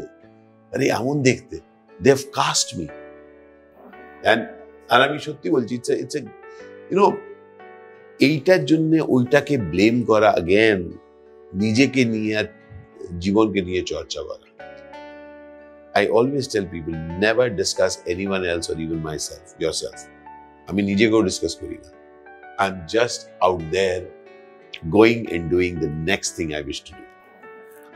আরে এমন দেখতে they have cast me and আমি সত্যি বলছি it's a you know এইটার জন্য ওইটাকে ব্লেম করা again নিজেকে নিয়ে আর জীবনকে নিয়ে চর্চা করা I always tell people never discuss anyone else or even myself yourself আমি নিজেকেও ডিসকাস করি না I'm just out there going and doing the next thing I wish to do.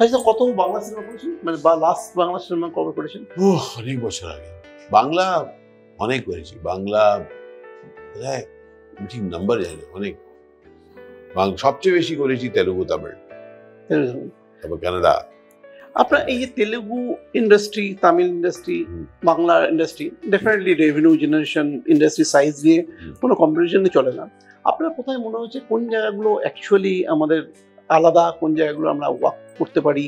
আচ্ছা কত বাংলা সিনেমা করেছেন মানে লাস্ট বাংলা সিনেমা কবে করেছেন
অনেক বছর আগে বাংলা অনেক করেছি বাংলা ঠিক নাম্বার জানি না অনেক সবচেয়ে বেশি করেছি তেলুগু তামিল তারপর কানাডা
আপনার এই যে Telugu industry Tamil industry Bangla industry definitely revenue generation industry size দিয়ে কোনো কম্পিটিশনে চলে না আপনার কোথায় মনে হচ্ছে কোন জায়গাগুলো অ্যাকচুয়ালি আমাদের আলাদা কোন জায়গাগুলো আমরা ওয়ার্ক করতে পারি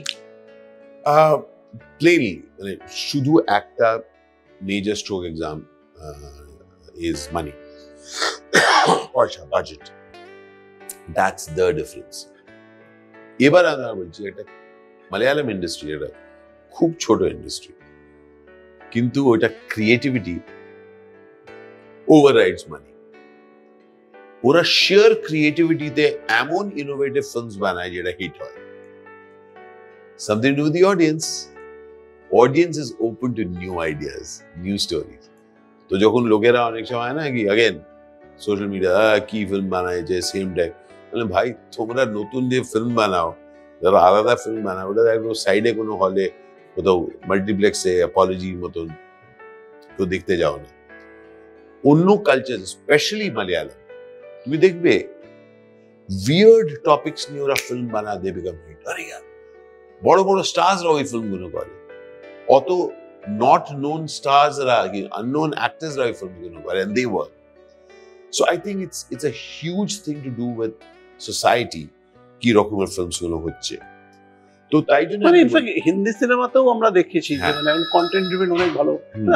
প্লেনলি মানে শুধু একটা major stroke exam is money পয়সা বাজেট দ্যাটস দ্য ডিফারেন্স এবার আমরা বলছি এটা মালয়ালম ইন্ডাস্ট্রি এটা খুব ছোট ইন্ডাস্ট্রি কিন্তু ওটা ক্রিয়েটিভিটি ওভাররাইডস মানি ওরা শিয়ার ক্রিয়েটিভিটিতে এমন ইনোভেটিভ ফিল্মস বানায় যেটা হিট হয় something to do with the audience is open to new ideas new stories তো যখন লোকেরা অনেক সময় না কি अगेन সোশ্যাল মিডিয়া কি ফিল্ম বানায় যে সেম টাইপ মানে ভাই তোমরা নতুন যে ফিল্ম বানাও যারা আলাদা ফিল্ম বানাও ওটা একদম সাইডে কোনো হলে কোথাও মাল্টিপ্লেক্সে অ্যাপোলজি মতন তো দেখতে যাও না অন্য কালচার স্পেশালি মালয়ালম তুমি দেখবে উইয়ার্ড টপিকস নিয়ে ওরা ফিল্ম বানায় দে বিকাম হিট আরে यार বড় বড় স্টারসরা ওই ফিল্মগুলো করে অত নট নোন স্টারসরা কি আননোন অ্যাক্টরসরা ওই ফিল্মগুলো করে and they work so I think it's a huge thing to do with society কি রকমের ফিল্মস গুলো হচ্ছে তো তাই জন্য
মানে ইনফ্যাক্ট হিন্দি সিনেমাতেও আমরা দেখেছি যে মানে কন্টেন্ট ড্রিভেন অনেক ভালো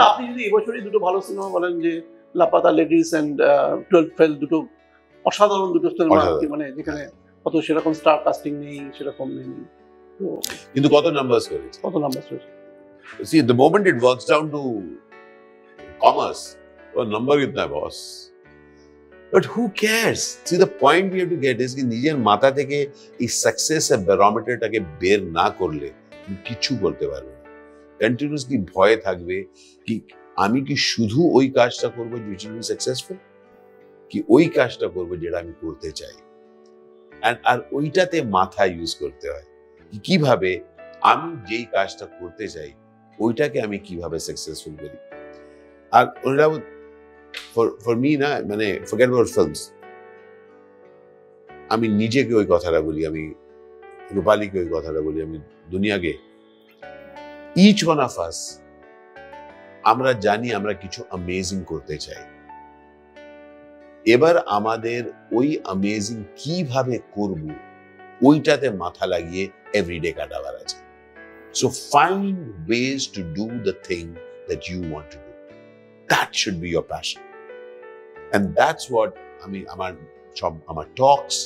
আপনি যদি এবছরই দুটো ভালো সিনেমা বলেন যে লাপাতা লেডিস এন্ড 12 ফেল দুটো অসাধারণ দুটো সিনেমা মানে যেখানে কত সেরকম স্টার কাস্টিং নেই সেরকম নেই
কিন্তু কত নাম্বারস করেছে see the moment it works down to commerce or number kitna hai boss but who cares see the point we have to get is ki nijer mata theke ei success er barometer take ber na korle kichu korte parbe na continuously bhoye thakbe ki আমি কি শুধু ওই কাজটা করব which will be successful কি ওই কাজটা করব যেটা আমি করতে চাই আর ওইটাতে মাথা ইউজ করতে হয় কিভাবে আমি যেই কাজটা করতে চাই ওইটাকে আমি কিভাবে সাকসেসফুল করি আর ওটা ফর মি না মানে ফরগেট অ্যাবাউট ফিল্মস আমি নিজেকে ওই কথাটা বলি আমি রূপালীকে ওই কথাটা বলি আমি দুনিয়াকে ইচ ওয়ান অফ আস আমরা জানি আমরা কিছু অ্যামেজিং করতে চাই এবার আমাদের ওই অ্যামেজিং কিভাবে করব ওইটাতে মাথা লাগিয়ে এভরিডে কাটাবার আছে so find ways to do the thing that you want to do that should be your passion and that's what আমি আমার টকস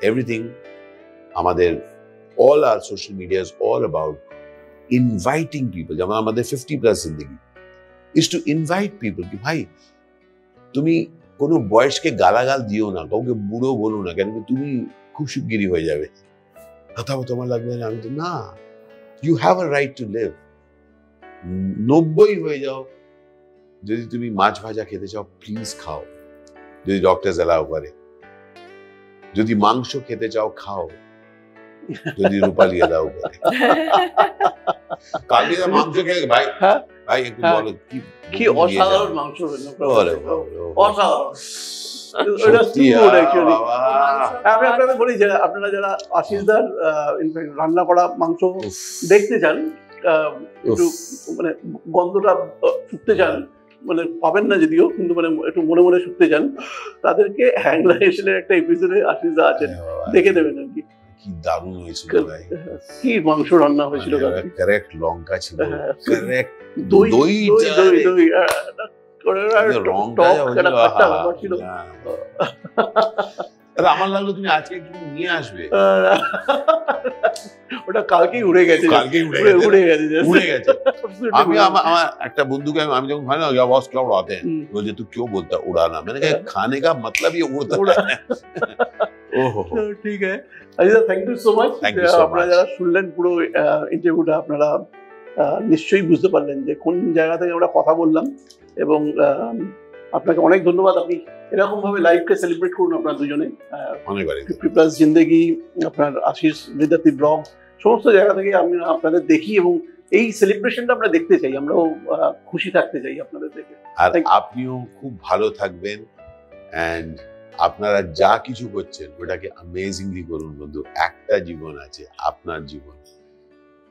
এভরিথিং আমাদের all our social media is all about inviting people যেমন আমাদের 50+ জিন্দেগি is to invite people কি ভাই তুমি কোনো বয়সকে গালাগাল দিও না কাউকে বুড়ো বলো না কেন তুমি খুব শিগগিরই হয়ে যাবে কথা তোমার লাগবে না আমি তো না you have a right to live 90 হয়ে যাও যদি তুমি মাছ ভাজা খেতে চাও প্লিজ খাও, যদি ডক্টর এলাও করে। যদি মাংস খেতে চাও খাও, যদি রূপালী এলাও করে। কালকে তো মাংস খেয়ে ভাই,
হ্যাঁ
ভাই একটু
হ্যাঁ।
বলো কি
কি অসাধারণ মাংস হলো,
ওরে বাবা,
অসাধারণ। ওটা
সত্যি,
too good actually।
বাবা।
আমি আপনাদের বলি যে আপনারা যারা আশিসদার রান্না করা মাংস
উফ,
দেখতে চান, একটু মানে গন্ধটা শুকতে চান, মানে পাবেন না যদিও, কিন্তু মানে একটু মনে মনে শুকতে চান, তাদেরকে হ্যাংলা এসেলের একটা এপিসোডে আশিসদা আছেন,
বাবা,
দেখে দেবেন আর কি।
কি দারুণ হয়েছিল ভাই।
কি মাংস রান্না হয়েছিল কালকে।
কারেক্ট লঙ্কা ছিল,
হ্যাঁ।
কারেক্ট
দই দই
দইটা
দই
রে।
দই
রংটা যা হয়েছিল, আহা,
ছিল।
না। আরে আমার লাগলো তুমি আজকে একটু নিয়ে আসবে।
ওটা কালকেই উড়ে গেছে,
কালকেই উড়ে গেছে।
উড়ে গেছে
উড়ে গেছে। আমি আমার একটা বন্ধুকে আমি যখন ভাই না বস क्या उड़ाते हैं, बोलते तू क्यों बोलता उड़ाना, मैंने कहा खाने का मतलब ये उड़ता है। ओहो
ঠিক আছে আচ্ছা, thank you so much.
Thank you so
আপনারা
much.
যারা শুনলেন পুরো ইন্টারভিউটা, আপনারা নিশ্চয়ই বুঝতে পারলেন যে কোন জায়গা থেকে আমরা কথা বললাম, এবং আপনাকে অনেক ধন্যবাদ। আপনি এরকম ভাবে লাইফকে সেলিব্রেট করুন আপনারা দুজনে।
অনেক অনেক
50+ জিন্দেগি, আপনার আশিস বিদ্যার্থী ব্লগ, সমস্ত জায়গা থেকে আমি আপনাদের দেখি, এবং এই সেলিব্রেশনটা আমরা দেখতে চাই, আমরাও খুশি থাকতে চাই আপনাদের দেখে।
আর
Thank
আপনিও খুব ভালো থাকবেন, এন্ড আপনারা যা কিছু করছেন ওটাকে অ্যামেজিংলি করুন বন্ধু। একটা জীবন আছে, আপনার জীবন,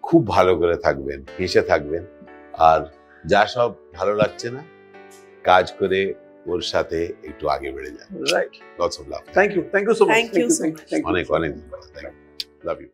খুব ভালো করে থাকবেন, হেসে থাকবেন, আর যা সব ভালো লাগছে না কাজ করে ওর সাথে একটু আগে বেড়ে যান।
Right,
lots of love.
Thank you so much.
Thank you so much.
অনেক অনেক লাভ ইউ।